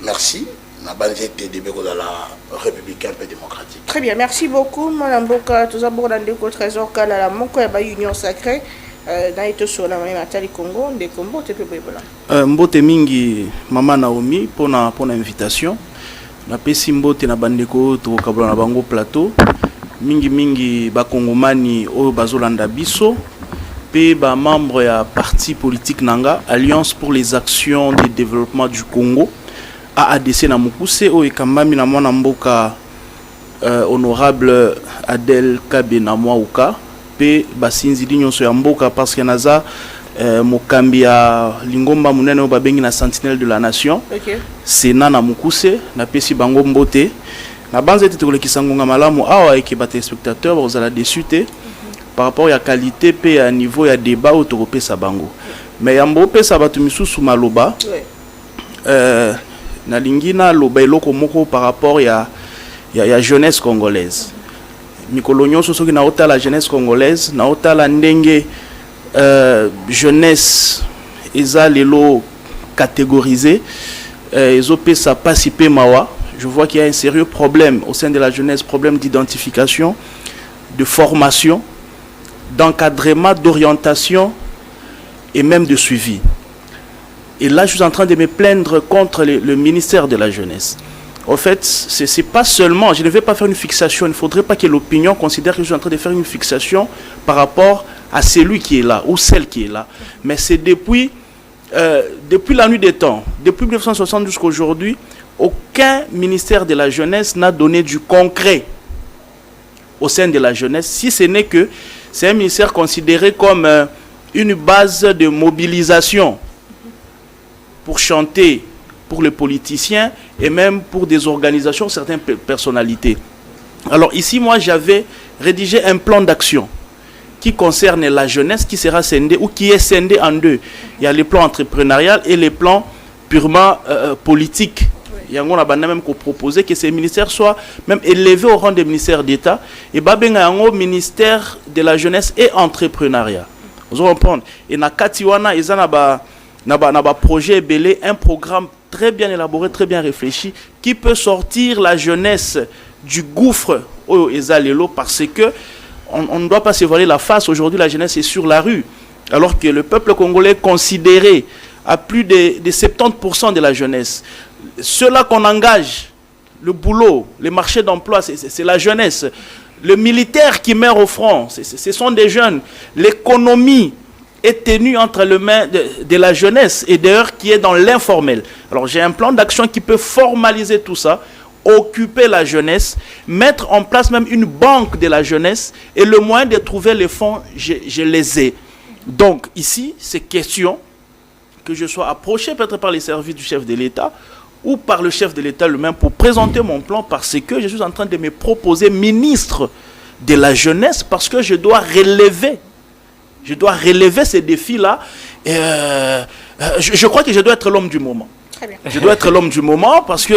merci. Na banzete de beko la républicain et démocratique. Très bien, merci beaucoup. Madame Boka, tous d'abord dans le trésor kala la moko ya union sacrée dans eto sur la Matali Congo, de Congo te pebola. Mbote mingi mama Naomi pour invitation. Na pesi mbote na bandeko to kabla na bango plateau. Mingi ba kongomani o bazolanda biso pe ba membre ya parti politique nanga Alliance pour les actions de développement du Congo. AADC na mukuse o ekambami na mwana mboka honorable Adel Kabe na mwauka pe basinzi nyonso ya mboka parce que naza mokambi ya lingomba munene o babengi na sentinelle de la nation. OK. Sena na mukuse na pesi bango mbote na banze tete kolekisa ngonga malamu awa eke ba téléspectateurs bozala déçu te par rapport ya qualité pe ya niveau ya débat au tokopesa bango. Mais yambo pesa batu misusu maloba. Na lingina loba eloko moko par rapport ya jeunesse congolaise. Mikolonyo soki na ota la jeunesse congolaise, na ota la ndenge jeunesse eza lelo catégorisé, ezope sa pasipe mawa. Je vois qu'il y a un sérieux problème au sein de la jeunesse, problème d'identification, de formation, d'encadrement, d'orientation et même de suivi. Et là, je suis en train de me plaindre contre le ministère de la Jeunesse. En fait, c'est pas seulement, je ne vais pas faire une fixation, il ne faudrait pas que l'opinion considère que je suis en train de faire une fixation par rapport à celui qui est là ou celle qui est là. Mais c'est depuis la nuit des temps, depuis 1960 jusqu'à aujourd'hui, aucun ministère de la Jeunesse n'a donné du concret au sein de la jeunesse, si ce n'est que c'est un ministère considéré comme une base de mobilisation pour chanter pour les politiciens et même pour des organisations, certaines personnalités. Alors ici, moi, j'avais rédigé un plan d'action qui concerne la jeunesse, qui sera scindé ou qui est scindé en deux. Il y a les plans entrepreneurial et les plans purement politiques. Il y a un même proposé que ces ministères soient même élevés au rang des ministères d'État et babenga yango ministère de la jeunesse et entrepreneuriat. Vous comprenez? Et na katiwana ezana Naba projet belé, un programme très bien élaboré, très bien réfléchi, qui peut sortir la jeunesse du gouffre au Ezalelo, parce que on ne doit pas se voiler la face. Aujourd'hui, la jeunesse est sur la rue, alors que le peuple congolais est considéré à plus de 70% de la jeunesse. Ceux-là qu'on engage, le boulot, les marchés d'emploi, c'est la jeunesse. Le militaire qui meurt au front, ce sont des jeunes. L'économie est tenue entre les mains de la jeunesse et d'ailleurs qui est dans l'informel. Alors j'ai un plan d'action qui peut formaliser tout ça, occuper la jeunesse, mettre en place même une banque de la jeunesse et le moyen de trouver les fonds, je les ai. Donc ici, c'est question que je sois approché peut-être par les services du chef de l'État ou par le chef de l'État lui-même pour présenter mon plan parce que je suis en train de me proposer ministre de la jeunesse parce que je dois relever ces défis-là. Je crois que je dois être l'homme du moment. Très bien. Je dois être l'homme du moment parce que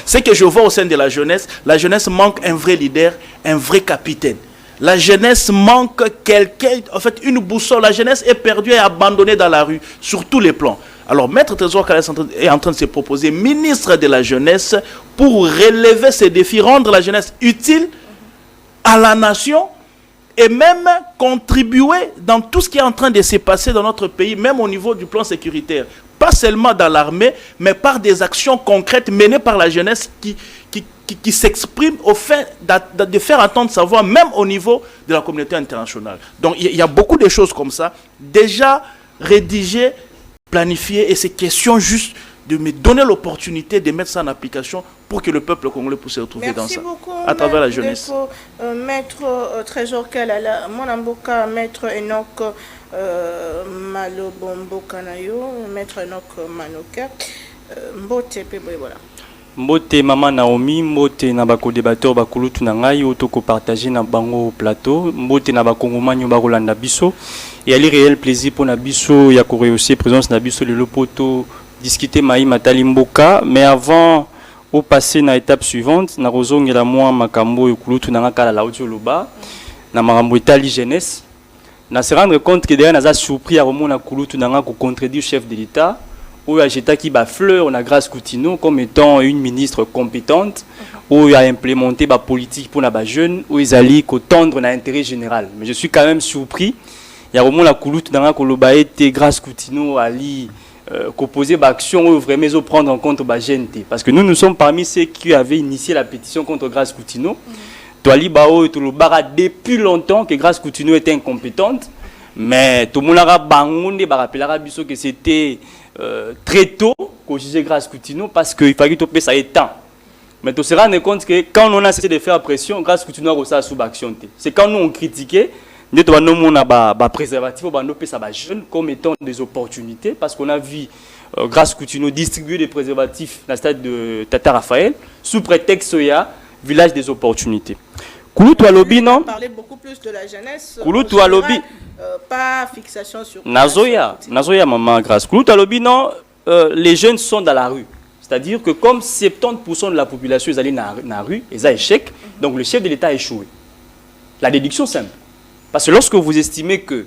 ce que je vois au sein de la jeunesse manque un vrai leader, un vrai capitaine. La jeunesse manque quelqu'un, en fait une boussole. La jeunesse est perdue et abandonnée dans la rue sur tous les plans. Alors Maître Trésor Kala est en train de se proposer ministre de la jeunesse pour relever ces défis, rendre la jeunesse utile à la nation et même contribuer dans tout ce qui est en train de se passer dans notre pays, même au niveau du plan sécuritaire. Pas seulement dans l'armée, mais par des actions concrètes menées par la jeunesse qui s'expriment au fait de faire entendre sa voix, même au niveau de la communauté internationale. Donc il y a beaucoup de choses comme ça, déjà rédigées, planifiées, et c'est question juste de me donner l'opportunité de mettre ça en application pour que le peuple congolais puisse se retrouver dans ça, beaucoup, à travers la jeunesse. Maître Trésor Kalala, mon amboka, Maître Enoch Malobombo Kanayo, Maître Enoch Manoka, Mbote Pebola. Mbote Mama Naomi, Mbote na bako débatteur bakulutu na ngai otoko partager na bango plateau, Mbote na bakongomani bakolanda biso. Et ali réel plaisir pour na biso ya ko réussir présence na biso le lopoto discuter Maï Matali Mboka, mais avant au passer na étape suivante na rozongela moi makambo ekulutu na ngaka la audio loba na makambo Itali jeunesse na se rendre compte que derrière naza surpris à remona kulutu na ngaka contredire chef de l'État où Ageta qui bat fleur, on a Grace Coutinho comme étant une ministre compétente, où il a implémenté la politique pour les jeunes, où ils allaient tendre l'intérêt général. Mais je suis quand même surpris. Il y a vraiment la couloute dans la Kolobaete, Grace Coutinho, Ali, qu'opposer l'action où vraiment prendre en compte la gente. Parce que nous sommes parmi ceux qui avaient initié la pétition contre Grace Coutinho. Toali Bao et Tolobara depuis longtemps que Grace Coutinho était incompétente. Mais tout le monde a bangoundé, que c'était très tôt qu'on jugeait Grace Coutinho parce qu'il fallait que ça ait temps. Mais tu te rends compte que quand on a cessé de faire pression, Grace Coutinho a reçu la sous-action. C'est quand nous on critiquait, nous avons préservatif, on a jeunes comme étant des opportunités parce qu'on a vu Grace Coutinho distribuer des préservatifs dans le stade de Tata Raphaël sous prétexte qu'il y a village des opportunités. Kouloutou à lobby, non? Parler beaucoup plus de la jeunesse. Kouloutou à lobby. Pas fixation sur. Nazoya, maman Grace. Kouloutou à lobby, non? Les jeunes sont dans la rue. C'est-à-dire que comme 70% de la population est allée dans la rue, ils ont échec, donc le chef de l'État a échoué. La déduction simple. Parce que lorsque vous estimez que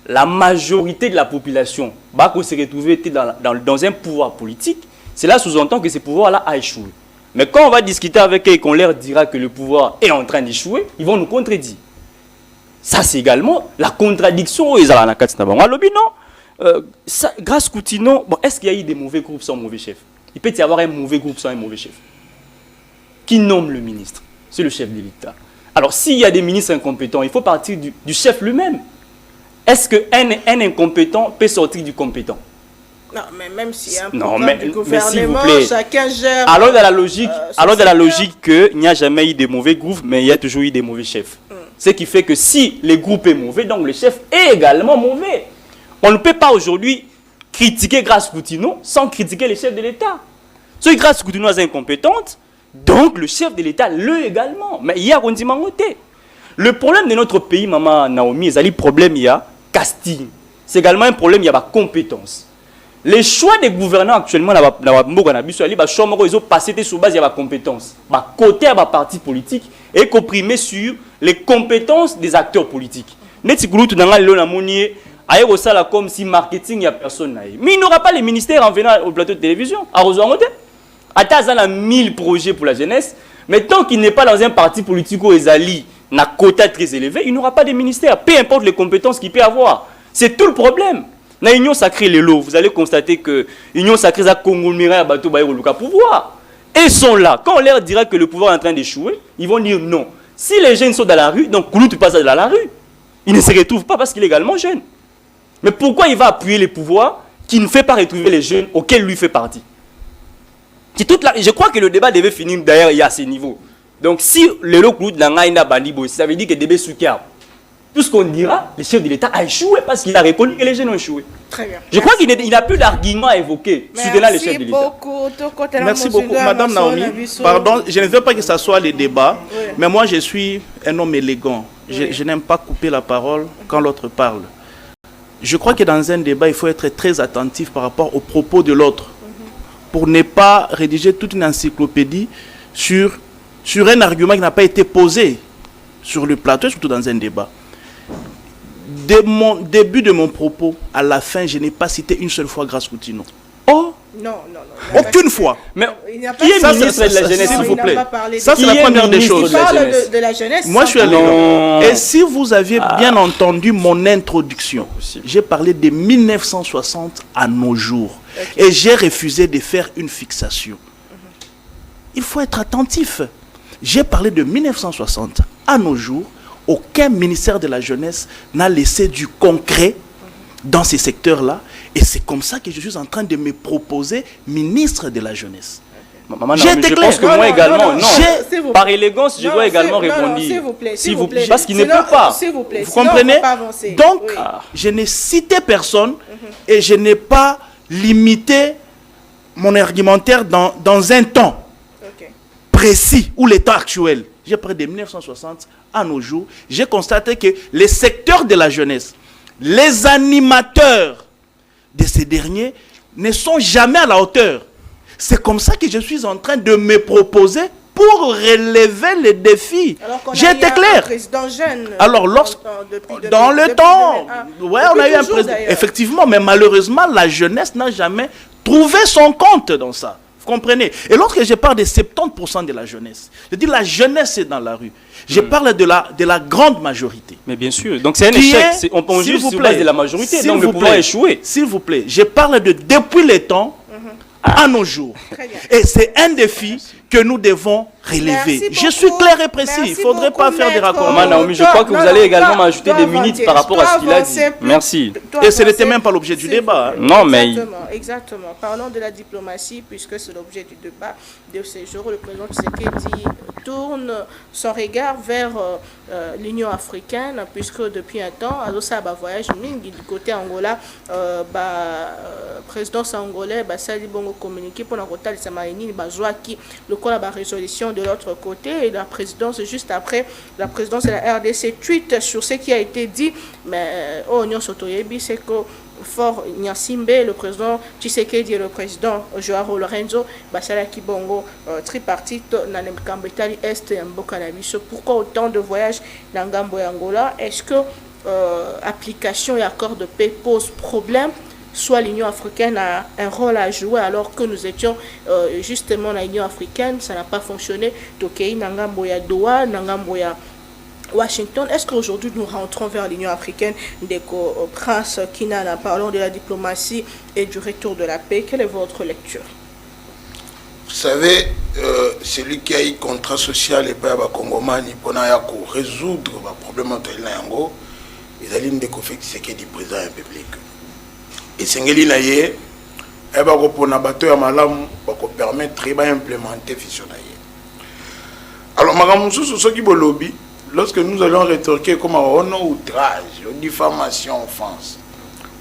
la majorité de la population va se retrouver dans un pouvoir politique, cela sous-entend que ce pouvoir-là a échoué. Mais quand on va discuter avec eux et qu'on leur dira que le pouvoir est en train d'échouer, ils vont nous contredire. Ça, c'est également la contradiction. Grace Coutinho, bon, est-ce qu'il y a eu des mauvais groupes sans mauvais chef? Il peut y avoir un mauvais groupe sans un mauvais chef. Qui nomme le ministre? C'est le chef de l'État. Alors, s'il y a des ministres incompétents, il faut partir du chef lui-même. Est-ce qu'un incompétent peut sortir du compétent? Non, mais même s'il y a un programme du gouvernement, chacun gère... Alors, dans la logique qu'il n'y a jamais eu de mauvais groupes, mais il y a toujours eu des mauvais chefs. Ce qui fait que si le groupe est mauvais, donc le chef est également mauvais. On ne peut pas aujourd'hui critiquer Grace Coutinho sans critiquer les chefs de l'État. Si Grace Coutinho est incompétente, donc le chef de l'État l'est également. Mais il y a le problème de notre pays, maman Naomi, c'est le problème, il y a casting. C'est également un problème, il y a la compétence. Les choix des gouvernants actuellement, ils ont passé sur base de la compétence. Côté à la parti politique et comprimé sur les compétences des acteurs politiques. Comme si marketing, il n'y a personne. Mais il n'y aura pas les ministères en venant au plateau de télévision. Attends, a 1000 projets pour la jeunesse. Mais tant qu'il n'est pas dans un parti politique où ils allient un quota très élevé, il n'aura pas de ministère. Peu importe les compétences qu'il peut avoir. C'est tout le problème. Dans l'Union sacrée, les lots, vous allez constater que l'Union sacrée a congolais à bateau le pouvoir. Et ils sont là. Quand on leur dira que le pouvoir est en train d'échouer, ils vont dire non. Si les jeunes sont dans la rue, donc Kouloutou passe dans la rue. Il ne se retrouve pas parce qu'il est également jeune. Mais pourquoi il va appuyer les pouvoirs qui ne fait pas retrouver les jeunes auxquels lui fait partie? Je crois que le débat devait finir d'ailleurs à ce niveau. Donc si le Kouloutou n'a pas bandi, ça veut dire que Débé Soukia, tout ce qu'on dira, le chef de l'État a échoué parce qu'il a reconnu que les jeunes ont échoué. Très bien. Je crois qu'il n'a plus d'argument à évoquer soutenant le chef de l'État. Merci beaucoup, Madame Naomi. Pardon, je ne veux pas que ce soit le débat, mais moi je suis un homme élégant. Je n'aime pas couper la parole quand l'autre parle. Je crois que dans un débat, il faut être très attentif par rapport aux propos de l'autre pour ne pas rédiger toute une encyclopédie sur un argument qui n'a pas été posé sur le plateau, surtout dans un débat. De mon début de mon propos à la fin, je n'ai pas cité une seule fois Grace Coutinho. Oh non. Aucune fois. Mais qui est ministre de la jeunesse, s'il vous plaît? Ça, c'est la première des choses. Il parle de la jeunesse. Moi, je suis élégant. Et si vous aviez bien entendu mon introduction, j'ai parlé de 1960 à nos jours. Et j'ai refusé de faire une fixation. Il faut être attentif. J'ai parlé de 1960 à nos jours. Aucun ministère de la jeunesse n'a laissé du concret dans ces secteurs-là. Et c'est comme ça que je suis en train de me proposer ministre de la jeunesse. Maman, je pense que moi également, par élégance, je dois également répondre. S'il vous plaît. Parce qu'il ne peut pas. Vous comprenez? Donc, je n'ai cité personne et je n'ai pas limité mon argumentaire dans un temps précis ou l'état actuel. J'ai pris de 1960 à nos jours. J'ai constaté que les secteurs de la jeunesse, les animateurs de ces derniers ne sont jamais à la hauteur. C'est comme ça que je suis en train de me proposer pour relever les défis. J'étais clair. Alors, dans le temps, on a eu un président. Effectivement, mais malheureusement, la jeunesse n'a jamais trouver son compte dans ça. Vous comprenez? Et lorsque je parle de 70% de la jeunesse, je dis la jeunesse est dans la rue. Je parle de la grande majorité. Mais bien sûr. Donc c'est un échec. On pense juste sur base de la majorité. Donc le pouvoir a échoué. S'il vous plaît, je parle de depuis le temps à nos jours. Et c'est un défi que nous devons relever. Je suis clair et précis. Il ne faudrait pas faire des raccords. Naomi, je crois que vous allez également m'ajouter des minutes par rapport à ce qu'il a dit. Merci. Et ce n'était même pas l'objet du débat. Non, mais... Exactement. Parlons de la diplomatie, puisque c'est l'objet du débat de ces jours. Le président Tshisekedi tourne son regard vers l'Union africaine, puisque depuis un temps, à un voyage du côté Angola, présidence angolais, Sali Bongo communiqué pour la Rotale Samarini, qui le quoi la résolution de l'autre côté, et la présidence, juste après, la présidence de la RDC tweet sur ce qui a été dit, mais Union Sotoyebi, c'est que Fort Nyasimbe, le président Tshisekedi et le président Joao Lorenzo, Basala Kibongo, tripartite, Nanem Kambetali Est et Mboka Nabiso. Pourquoi autant de voyages dans Gambo et Angola? Est-ce que application et accord de paix posent problème? Soit l'Union africaine a un rôle à jouer alors que nous étions justement la Union africaine, ça n'a pas fonctionné. Tokei, Nangambo ya Doha, Nangambo ya Washington. Est-ce qu'aujourd'hui nous rentrons vers l'Union africaine des Prince Kinana, parlons de la diplomatie et du retour de la paix? Quelle est votre lecture? Vous savez, celui qui a eu contrat social et pas Congomani pour résoudre le problème de l'Ango, ils allaient me confier que c'est du président public. Et Sengeli Naye, elle va répondre à bateau à malam pour permettre d'implémenter fission Naye. Alors, madame Moussou, ce qui est lobby, lorsque nous allons rétorquer comme un outrage, une diffamation, offense,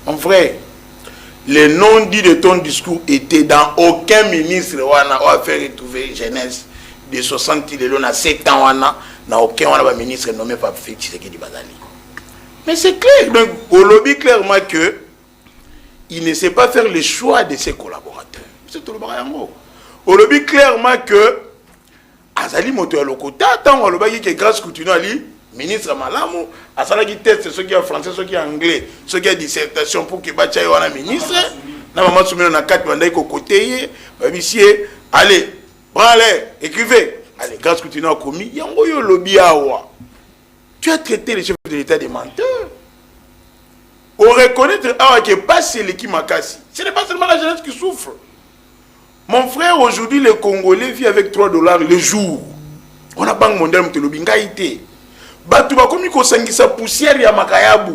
mon frère, le non-dit de ton discours était dans aucun ministre qui a fait retrouver jeunesse de 60 ans à 7 ans, dans aucun ministre nommé par Félix Tshisekedi Bazali. Mais c'est clair, donc, au lobby clairement que il ne sait pas faire le choix de ses collaborateurs. C'est tout le barango. On le dit clairement que Azali Moto à l'Okota, tant on le dit que grâce continue à lui, ministre Malamu, Azala qui teste ceux qui sont français, ceux qui sont anglais, ceux qui ont dissertation pour que Bacha soit ministre. Na maman soumis on a 4 mandats au côté, monsieur, allez, branlez, écrivez. Allez, grâce continue à commis, yango yo lobby awa. Tu as traité les chefs de l'État des menteurs. On reconnaît que pas c'est l'équipe Makassi. Ce n'est pas seulement la jeunesse qui souffre. Mon frère, aujourd'hui, les Congolais vivent avec $3 le jour. On a pas un mondial de l'obingaïté. Batuba comme il s'engisa poussière ya makayabu.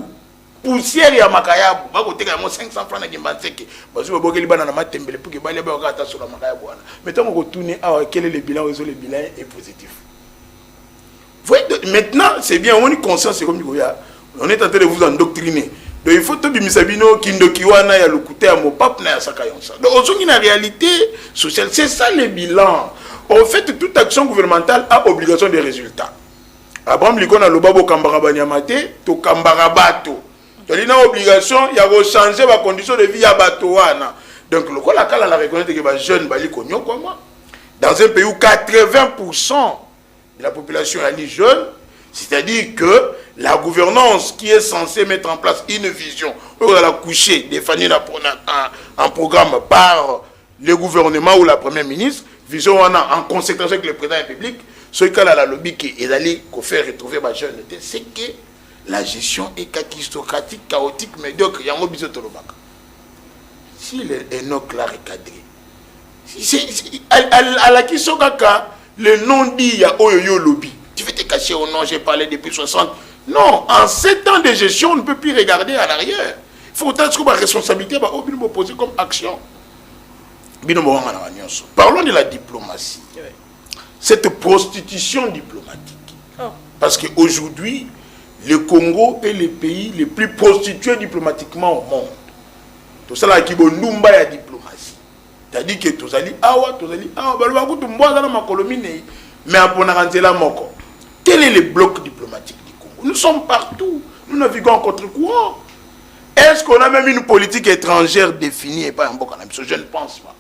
Poussière ya makayabu. Ba ko teka mo 500 francs na kimbanseke. Bazu ba bokeli bana na matembele pour que ba leba ka ta sur la makayabu wana. Maintenant on retourne à quel est le bilan, le bilan est positif. Voyez, maintenant, c'est bien, on est conscient, c'est comme on est en train de vous endoctriner. Donc il faut que Bimisabino, Kindokiwana, ya Lukute, Amopap, na Sakayonsa. Donc aujourd'hui, la réalité sociale, c'est ça le bilan. En fait, toute action gouvernementale a obligation de résultats. Abraham Likon a l'obabo Kambarabanyamate, to Kambarabato. Donc il a obligation, il y a changer la condition de vie à Batoana. Donc le quoi la la reconnaître que les jeunes bali konyo comme moi. Dans un pays où 80% de la population est jeune, c'est-à-dire que la gouvernance qui est censée mettre en place une vision, on va la coucher, définir un programme par le gouvernement ou la première ministre, vision en conséquence avec le président de la République, ce cas là la lobby qui est allé faire retrouver ma jeune, c'est que la gestion est kakistocratique, chaotique, médiocre, il y a un mot bizotolobaka. Si le Enoch l'a recadré, à la Kisokaka, le nom dit il y a Oyoyo lobby. Tu veux te cacher au nom, j'ai parlé depuis 60. Non, en 7 ans de gestion, on ne peut plus regarder à l'arrière. Il faut que la responsabilité va poser comme action. Parlons de la diplomatie. Cette prostitution diplomatique. Parce qu'aujourd'hui, le Congo est le pays le plus prostitué diplomatiquement au monde. Tout ça là qui est la diplomatie. C'est-à-dire que tous allez mais après la moko. Quel est le bloc diplomatique du Congo? Nous sommes partout. Nous naviguons en contre-courant. Est-ce qu'on a même une politique étrangère définie et pas un bon canal? Je ne pense pas.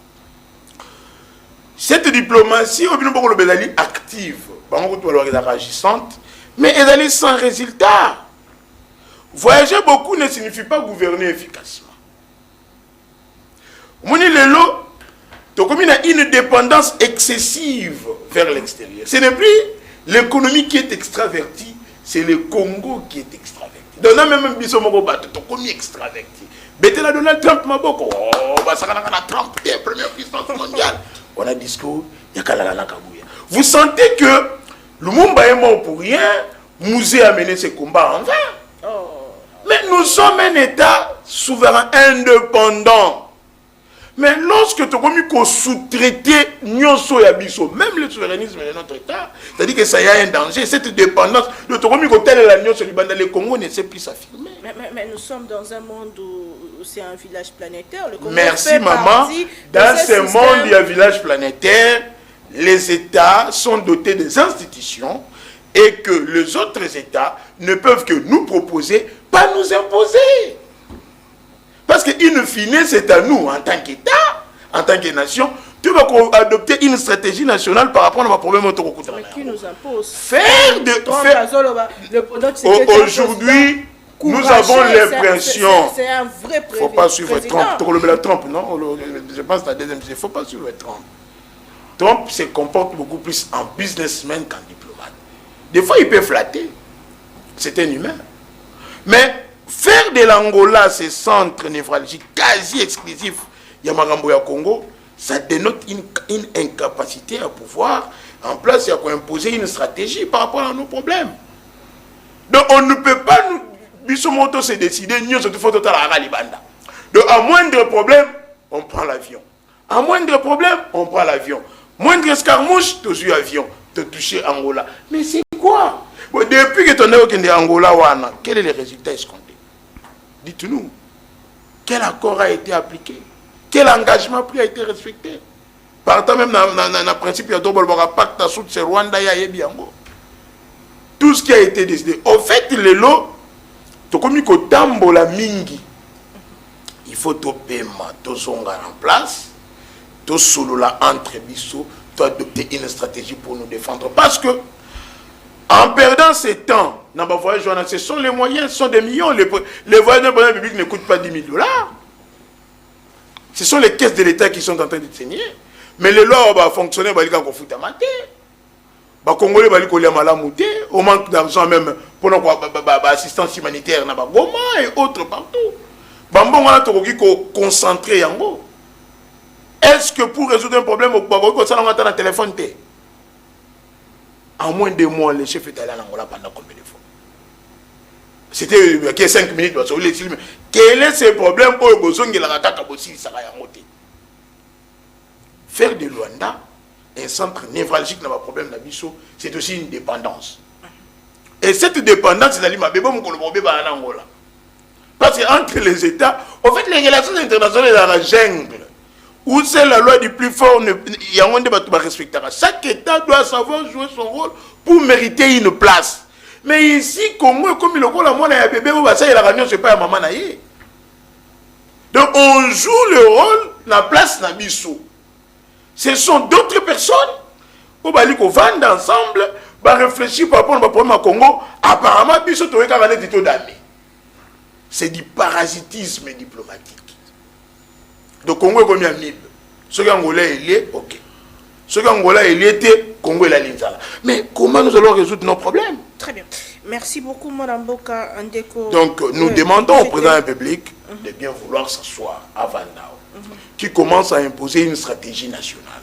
Cette diplomatie, elle est active, elle est agissante, mais elle est sans résultat. Voyager beaucoup ne signifie pas gouverner efficacement. Moni lelo, comme il a une dépendance excessive vers l'extérieur. Ce n'est plus l'économie qui est extravertie, c'est le Congo qui est extraverti. Donc, on a même biso moko bato, comme extraverti. Bête la Donald Trump maboko, oh, bah ça na Trump, première puissance mondiale. On a discours, il y a Kalala Kabouya. Vous sentez que Lumumba est mort pour rien, Mouzé a mené ses combats en vain. Oh. Mais nous sommes un État souverain indépendant. Mais lorsque tu as commis qu'on sous-traiter Nyonso et Abisso, même le souverainisme de notre État, c'est-à-dire que ça y a un danger, cette dépendance, de tu commis qu'on telle la Nyonso, le Congo ne sait plus s'affirmer. Mais nous sommes dans un monde où c'est un village planétaire. Le Congo merci maman. Dans ce monde, il y a un village planétaire, les États sont dotés des institutions et que les autres États ne peuvent que nous proposer, pas nous imposer. Parce que, in fine, c'est à nous, en tant qu'État, en tant que nation, tu vas adopter une stratégie nationale par rapport à nos problèmes autour. Mais qui nous impose? Aujourd'hui, nous avons l'impression. C'est un vrai président. Il ne faut pas suivre Trump. Non? Je pense que la deuxième, il ne faut pas suivre Trump. Trump se comporte beaucoup plus en businessman qu'en diplomate. Des fois, il peut flatter. C'est un humain. Mais faire de l'Angola ce centre névralgique quasi exclusif Yamarambo ya Congo, ça dénote une incapacité à pouvoir en place et à imposer une stratégie par rapport à nos problèmes. Donc on ne peut pas nous Bissomoto se décider nous surtout faut total à Libanda. Donc à moindre problème, on prend l'avion. À moindre problème, on prend l'avion. Moindre escarmouche, tu suis avion, te toucher Angola. Mais c'est quoi? Bon, depuis que tu es au Angola, quel est le résultat escompté? Dites-nous, quel accord a été appliqué? Quel engagement pris a été respecté? Partant même dans le principe, il y a un pacte à Soutse Rwanda, tout ce qui a été décidé. Au fait, les lots, tu comme il la mingi. Il faut te paiement, te zonga en place, te solo la entre biso, tu adopter une stratégie pour nous défendre. Parce que, en perdant ce temps, dans le voyage, ce sont les moyens, ce sont des millions. Les voyages d'un président public ne coûtent pas 10 000 $. Ce sont les caisses de l'État qui sont en train de saigner. Mais les lois vont fonctionner, ils vont foutre à mater. Les Congolais vont aller à la au manque d'argent même pour l'assistance humanitaire dans Goma et autres partout. Bambon, on a concentrer en gros. Est-ce que pour résoudre un problème, on va un téléphone? En moins de 2 mois, le chef est allé en Angola pendant combien de fois? C'était 5 minutes. Quel est ce problème? Faire de Luanda un centre névralgique dans le problème d'Abisso, c'est aussi une dépendance. Et cette dépendance, c'est en Angola. Parce qu'entre les États, en fait, les relations internationales dans la jungle, où c'est la loi du plus fort, il y a un débat qui va respecter. Chaque État doit savoir jouer son rôle pour mériter une place. Mais ici, Congo, comme il y a bébé, ça y est, la réunion, c'est pas à maman naïe. Donc, on joue le rôle, la place Nabiso. Ce sont d'autres personnes qui vont vendre ensemble, vont réfléchir par rapport au problème à Congo. Apparemment, Biso, tu as des titaux d'amis. C'est du parasitisme diplomatique. Donc, Congo est comme un mille. Ce qu'Angola est lié, ok. Ce qu'Angola est lié, Congo est la Linzala. Mais comment nous allons résoudre nos problèmes? Très bien. Merci beaucoup, Mme Boka Ndeko. Donc, nous demandons au président de la République de bien vouloir s'asseoir à Vandao, qui commence à imposer une stratégie nationale.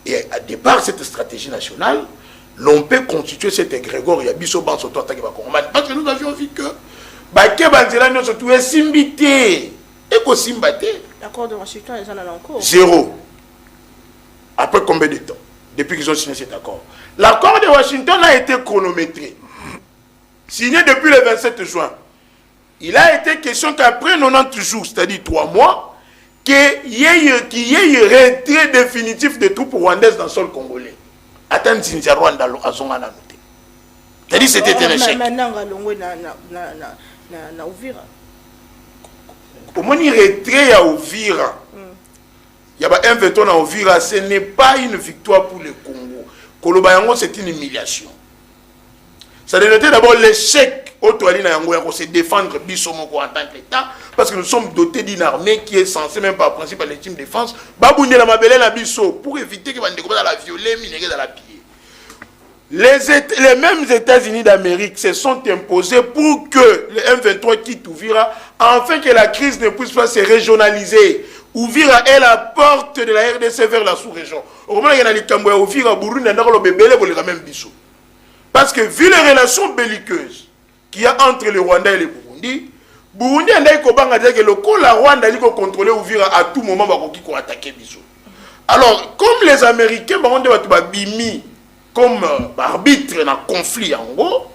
Et à départ, cette stratégie nationale, l'on peut constituer cet égrégore, il y a Bisso Bansoto attaqué par Congo. Parce que nous avions vu que Baké Banzela nous surtout est simbité. Et qu'au simbaté. L'accord de Washington, ils en ont encore. 0. Après combien de temps? Depuis qu'ils ont signé cet accord. L'accord de Washington a été chronométré. Signé depuis le 27 juin. Il a été question qu'après 90 jours, c'est-à-dire 3 mois, qu'il y ait un retrait définitif des troupes rwandaises dans le sol congolais. Attends, Zinzia Rwanda à son noté. C'est-à-dire c'était un échec. Maintenant, on Ouvira. Au moins, il retrait à Ouvira. Il y a un veto à Ouvira. Ce n'est pas une victoire pour le Congo. Kolobayango, c'est une humiliation. Ça dénotait d'abord l'échec Otoali na yango ya se défendre biso moko en tant qu'État, parce que nous sommes dotés d'une armée qui est censée, même par principe, à l'ultime défense, babouné la mabele na biso, pour éviter que bande la violer, minerer dans la piller. Les mêmes États-Unis d'Amérique se sont imposés pour que le M23 quitte Uvira, afin que la crise ne puisse pas se régionaliser. Uvira est la porte de la RDC vers la sous-région. Au moment où il y a les Cambouais, Uvira, Burundi, même biso. Parce que vu les relations belliqueuses qu'il y a entre le Rwanda et le Burundi, Burundi a dit que le Rwanda a contrôler Uvira à tout moment pour attaquer biso. Alors, comme les Américains bimi comme arbitre dans le conflit en gros,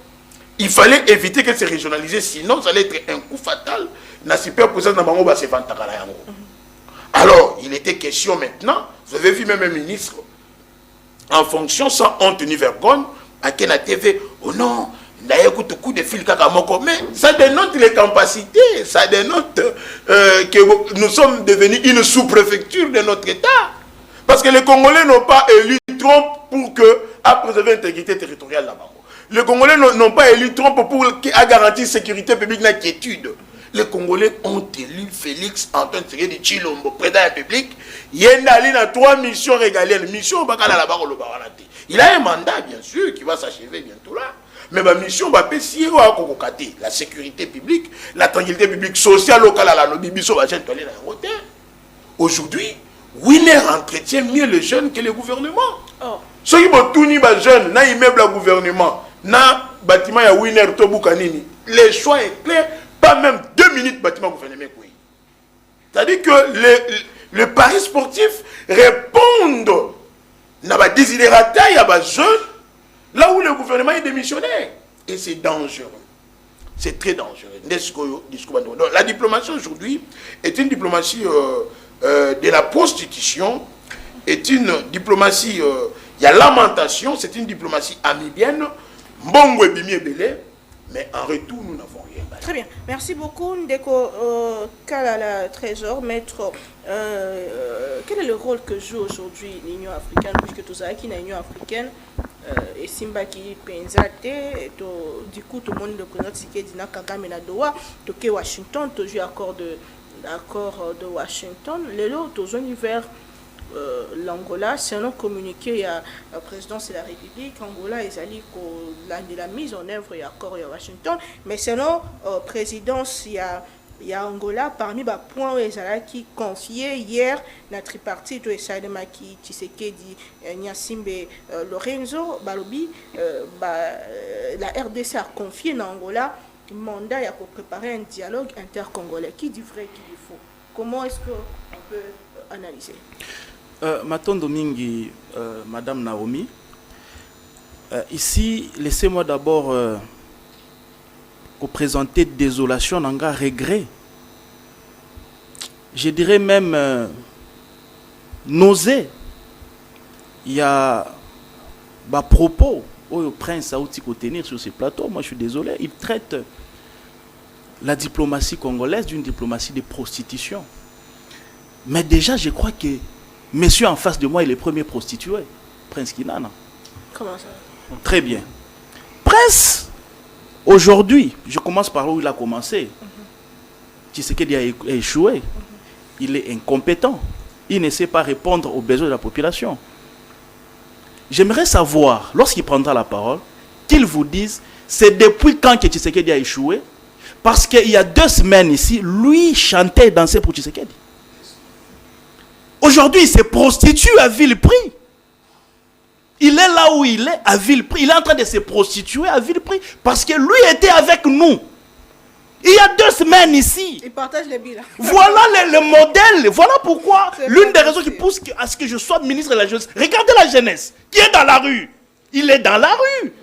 il fallait éviter qu'elle se régionalise, sinon ça allait être un coup fatal. La superpuissance dans Bango se vantara en gros. Alors, il était question maintenant, vous avez vu même un ministre, en fonction, sans honte ni vergogne, à Kena TV, oh non, d'ailleurs, coup de fil kakamoko, mais ça dénote les capacités, ça dénote que nous sommes devenus une sous-préfecture de notre État. Parce que les Congolais n'ont pas élu Trump pour que, à préserver l'intégrité territoriale là-bas. Les Congolais n'ont pas élu Trump pour garantir sécurité publique et quiétude. Les Congolais ont élu Félix Antoine Tshisekedi Tshilombo, président de la République. Il a 3 missions régaliennes. Mission Bakala là-bas au Lobaranati. Il a un mandat, bien sûr, qui va s'achever bientôt là. Mais ma mission va passer la sécurité publique, la tranquillité publique sociale locale à la Nobibiso. Aujourd'hui, Winner entretient mieux les jeunes que les gouvernements. Oh. Ceux qui ont tout les jeunes, na immeuble à gouvernement, na bâtiment ya Winner Tobukanini, le choix est clair, pas même 2 minutes bâtiment gouvernement. C'est-à-dire que le pari sportif répond à la désidérata ya ba jeunes là où le gouvernement est démissionnaire. Et c'est dangereux. C'est très dangereux. Donc, la diplomatie aujourd'hui est une diplomatie de la prostitution, est une diplomatie, il y a lamentation, c'est une diplomatie amibienne, mbongo ebimi ebele, mais en retour, nous n'avons rien. Très bien. Merci beaucoup, Ndeko Kalala Trésor, maître. Quel est le rôle que joue aujourd'hui l'Union africaine, puisque tout ça qui est l'Union africaine et Simba qui penzate, du coup, tout le monde le président Tshisekedi na Kagame na Doha, toke Washington, tu joues accord de Washington. Les autres, aux univers l'Angola, selon communiqué à la présidence de la République, Angola est allé de la mise en œuvre et accord à Washington, mais selon présidence, il y a Angola parmi les points où qui confié hier la tripartite où Saïdemaki Tshisekedi Nyasimbe Lorenzo Balobi la RDC a confié dans Angola un mandat pour préparer un dialogue intercongolais. Qui dit vrai, qui dit faux? Comment est-ce qu'on peut analyser? Matondo Mingi, Madame Naomi, ici, laissez-moi d'abord présenter désolation, nanga regret. Je dirais même nausée. Il y a des propos où le prince a outil tenir sur ces plateaux. Moi, je suis désolé. Il traite la diplomatie congolaise d'une diplomatie de prostitution. Mais déjà, je crois que monsieur en face de moi est le premier prostitué, Prince Kinana. Comment ça? Très bien. Prince, aujourd'hui, je commence par où il a commencé. Tshisekedi a échoué. Il est incompétent. Il ne sait pas répondre aux besoins de la population. J'aimerais savoir, lorsqu'il prendra la parole, qu'il vous dise, c'est depuis quand que Tshisekedi a échoué? Parce qu'il y a 2 semaines ici, lui chantait et dansait pour Tshisekedi. Aujourd'hui, il se prostitue à vil prix. Il est là où il est, à vil prix. Il est en train de se prostituer à vil prix parce que lui était avec nous. Il y a 2 semaines ici. Il partage les billes. Voilà le modèle. Voilà pourquoi l'une des raisons qui pousse à ce que je sois ministre de la jeunesse. Regardez la jeunesse qui est dans la rue. Il est dans la rue.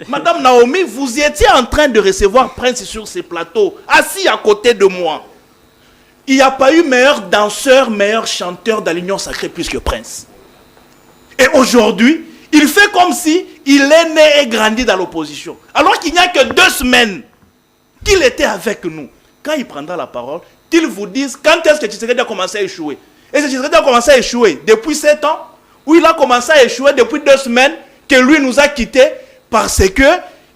Madame Naomi, vous étiez en train de recevoir Prince sur ces plateaux, assis à côté de moi. Il n'y a pas eu meilleur danseur, meilleur chanteur dans l'Union sacrée plus que Prince. Et aujourd'hui, il fait comme si il est né et grandi dans l'opposition. Alors qu'il n'y a que 2 semaines qu'il était avec nous. Quand il prendra la parole, qu'il vous dise quand est-ce que Tshisekedi a commencé à échouer. Et Tshisekedi a commencé à échouer depuis 7 ans, ou il a commencé à échouer depuis 2 semaines que lui nous a quittés parce que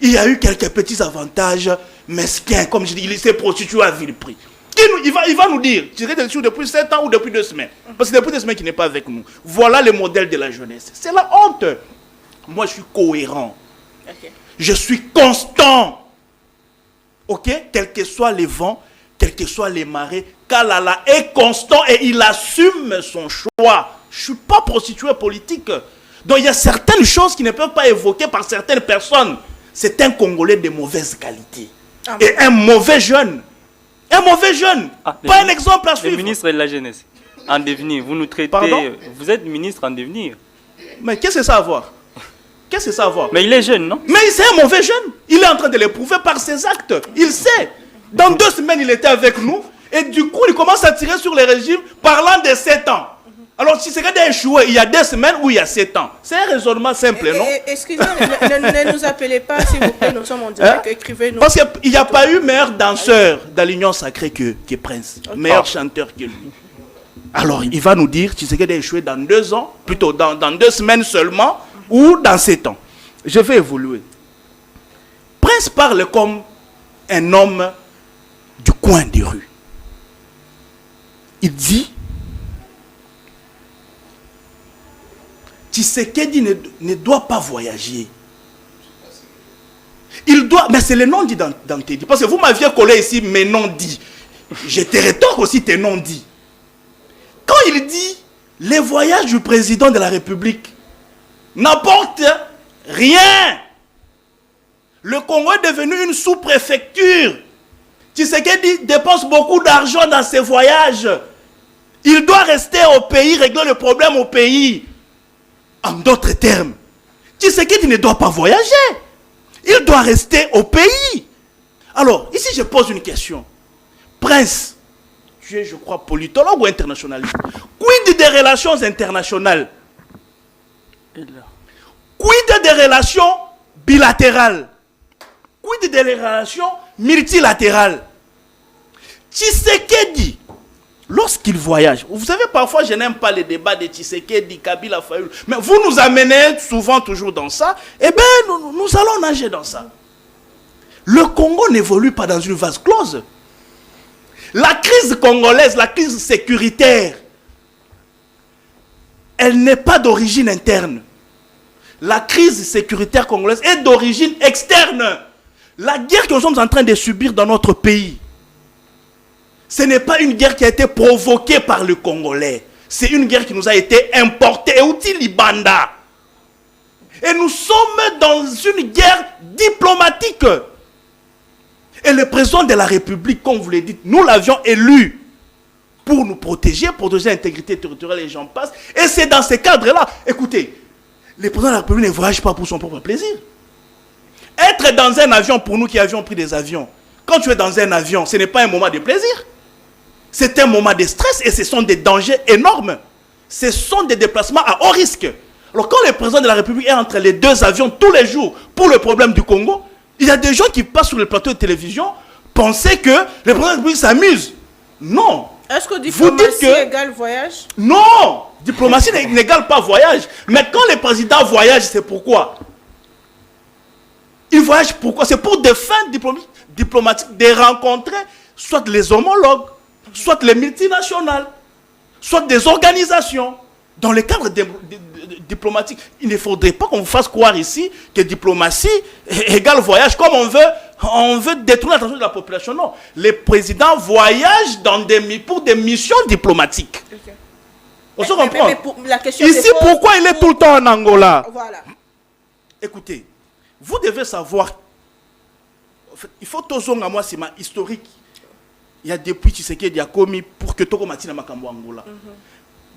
il y a eu quelques petits avantages mesquins, comme je dis, il s'est prostitué à vil prix. Il va nous dire, tu serais depuis 7 ans ou depuis 2 semaines. Parce que depuis 2 semaines qu'il n'est pas avec nous. Voilà le modèle de la jeunesse. C'est la honte. Moi, je suis cohérent. Ok. Je suis constant. Ok? Quels que soient les vents, quels que soient les marées, Kalala est constant et il assume son choix. Je ne suis pas prostitué politique. Donc il y a certaines choses qui ne peuvent pas évoquer par certaines personnes. C'est un Congolais de mauvaise qualité. Ah, et un mauvais jeune. Un mauvais jeune. Pas un exemple à suivre. Le ministre de la Jeunesse, en devenir, vous nous traitez... Pardon? Vous êtes ministre en devenir. Mais qu'est-ce que ça a à voir? Qu'est-ce que ça a à voir? Mais il est jeune, non? Mais c'est un mauvais jeune. Il est en train de l'éprouver par ses actes. Il sait. Dans 2 semaines, il était avec nous. Et du coup, il commence à tirer sur les régimes parlant de 7 ans. Alors, si c'est a échoué il y a 2 semaines ou il y a 7 ans, c'est un raisonnement simple, non? Excusez-moi, ne nous appelez pas, s'il vous plaît, nous sommes en direct, écrivez-nous. Parce qu'il n'y a pas eu meilleur danseur dans l'Union sacrée que Prince. Okay. Meilleur chanteur que lui. Alors, il va nous dire, tu sais qu'il a échoué dans 2 ans, plutôt dans 2 semaines seulement, ou dans 7 ans. Je vais évoluer. Prince parle comme un homme du coin des rues. Il dit, Tshisekedi ne doit pas voyager. Il doit, mais c'est le nom dit dans tes dits. Parce que vous m'aviez collé ici, mes noms dits. Je te rétorque aussi tes noms dits. Quand il dit, les voyages du président de la République n'apportent rien. Le Congo est devenu une sous-préfecture. Tshisekedi dépense beaucoup d'argent dans ses voyages. Il doit rester au pays, régler le problème au pays. En d'autres termes, Tshisekedi ne doit pas voyager. Il doit rester au pays. Alors, ici je pose une question. Prince, tu es, je crois, politologue ou internationaliste. Quid des relations internationales? Quid des relations bilatérales? Quid des relations multilatérales? Tshisekedi, lorsqu'il voyage, vous savez, parfois je n'aime pas les débats de Tshisekedi, Kabila, Fayoul, mais vous nous amenez souvent toujours dans ça, eh bien nous allons nager dans ça. Le Congo n'évolue pas dans une vase close. La crise congolaise, la crise sécuritaire, elle n'est pas d'origine interne. La crise sécuritaire congolaise est d'origine externe. La guerre que nous sommes en train de subir dans notre pays, ce n'est pas une guerre qui a été provoquée par le Congolais. C'est une guerre qui nous a été importée. Et outil Libanda. Et nous sommes dans une guerre diplomatique. Et le président de la République, comme vous l'avez dit, nous l'avions élu pour nous protéger, protéger l'intégrité territoriale et j'en passe. Et c'est dans ce cadre-là. Écoutez, le président de la République ne voyage pas pour son propre plaisir. Être dans un avion, pour nous qui avions pris des avions, quand tu es dans un avion, ce n'est pas un moment de plaisir. C'est un moment de stress et ce sont des dangers énormes. Ce sont des déplacements à haut risque. Alors quand le président de la République est entre les 2 avions tous les jours pour le problème du Congo, il y a des gens qui passent sur le plateau de télévision penser que le président de la République s'amuse. Non. Est-ce que diplomatie égale voyage? Non. Diplomatie n'égale pas voyage. Mais quand le président voyage, c'est pourquoi? Il voyage pourquoi? C'est pour des fins diplomatiques, de rencontrer soit les homologues, soit les multinationales, soit des organisations. Dans le cadre diplomatique, il ne faudrait pas qu'on vous fasse croire ici que diplomatie égale voyage, comme on veut détourner l'attention de la population. Non. Les présidents voyagent pour des missions diplomatiques. Okay. On se comprend. Ici, pourquoi il est tout le temps en Angola? Voilà. Écoutez, vous devez savoir, en fait, il faut toujours à moi, c'est ma historique. Il y a depuis Tshisekedi a commis pour que Toko Matina Makambo Angola.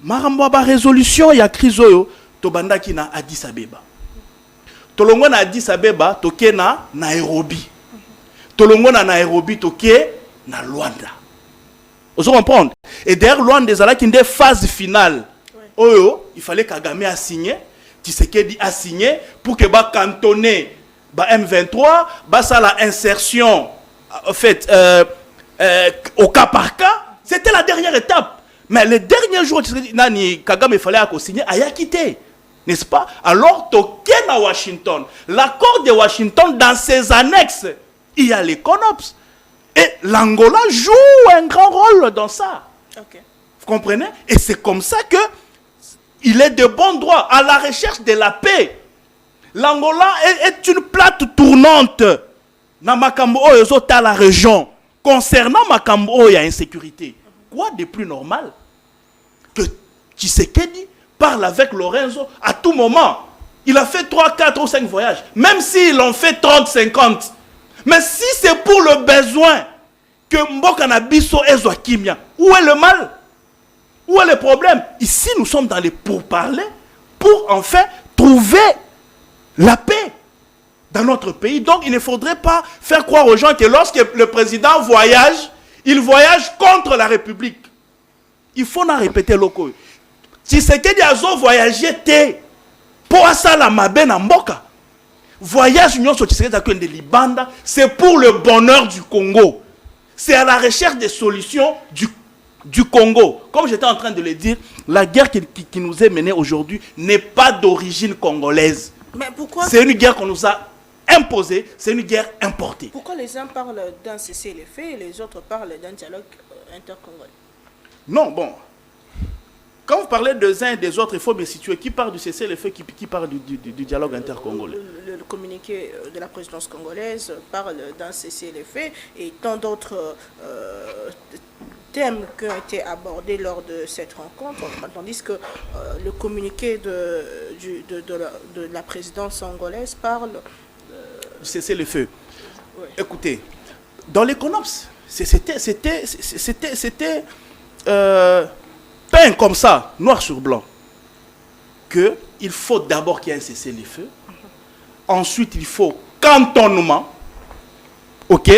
Marambo ba résolution il y a crise oyo tobanda ki na Addis Abeba. Tolongo na Addis Abeba toke na Nairobi. Tolongo na Nairobi toke na Luanda. Vous comprenez? Et derrière Luanda ezala ki ndé phase finale. Oyo, il fallait Kagame a signé, Tshisekedi a signé pour que ba cantonner ba M23, ba ça la insertion en fait au cas par cas, c'était la dernière étape. Mais les derniers jours, Kagame, il fallait signer, il a quitté. N'est-ce pas? Alors, token à Washington. L'accord de Washington, dans ses annexes, il y a les CONOPS. Et l'Angola joue un grand rôle dans ça. Ok. Vous comprenez? Et c'est comme ça que il est de bon droit à la recherche de la paix. L'Angola est une plate tournante dans Makambo à la région. Concernant Makambo, il y a insécurité. Quoi de plus normal que Tshisekedi parle avec Lorenzo à tout moment? Il a fait 3, 4 ou 5 voyages. Même s'il en fait 30, 50. Mais si c'est pour le besoin que Mboka Nabiso et Kimia, où est le mal? Où est le problème? Ici, nous sommes dans les pourparlers pour enfin trouver la paix dans notre pays. Donc, il ne faudrait pas faire croire aux gens que lorsque le président voyage, il voyage contre la République. Il faut en répéter locaux. Si c'est que Diazo voyageait, pour ça la mabe na mboka. Voyage union sur de Libanda, c'est pour le bonheur du Congo. C'est à la recherche des solutions du Congo. Comme j'étais en train de le dire, la guerre qui nous est menée aujourd'hui n'est pas d'origine congolaise. Mais pourquoi? C'est une guerre qu'on nous a imposée, c'est une guerre importée. Pourquoi les uns parlent d'un cessez-le-feu et les autres parlent d'un dialogue intercongolais? Non, bon. Quand vous parlez des uns et des autres, il faut me situer. Qui parle du cessez-le-feu, qui parle du dialogue intercongolais? Le communiqué de la présidence congolaise parle d'un cessez-le-feu et tant d'autres thèmes qui ont été abordés lors de cette rencontre, tandis que le communiqué de la présidence congolaise parle du cessez-le-feu. Ouais. Écoutez, dans les CONOPS, c'était peint comme ça, noir sur blanc, qu'il faut d'abord qu'il y ait un cessez-le-feu. Ensuite, il faut cantonnement. Ok?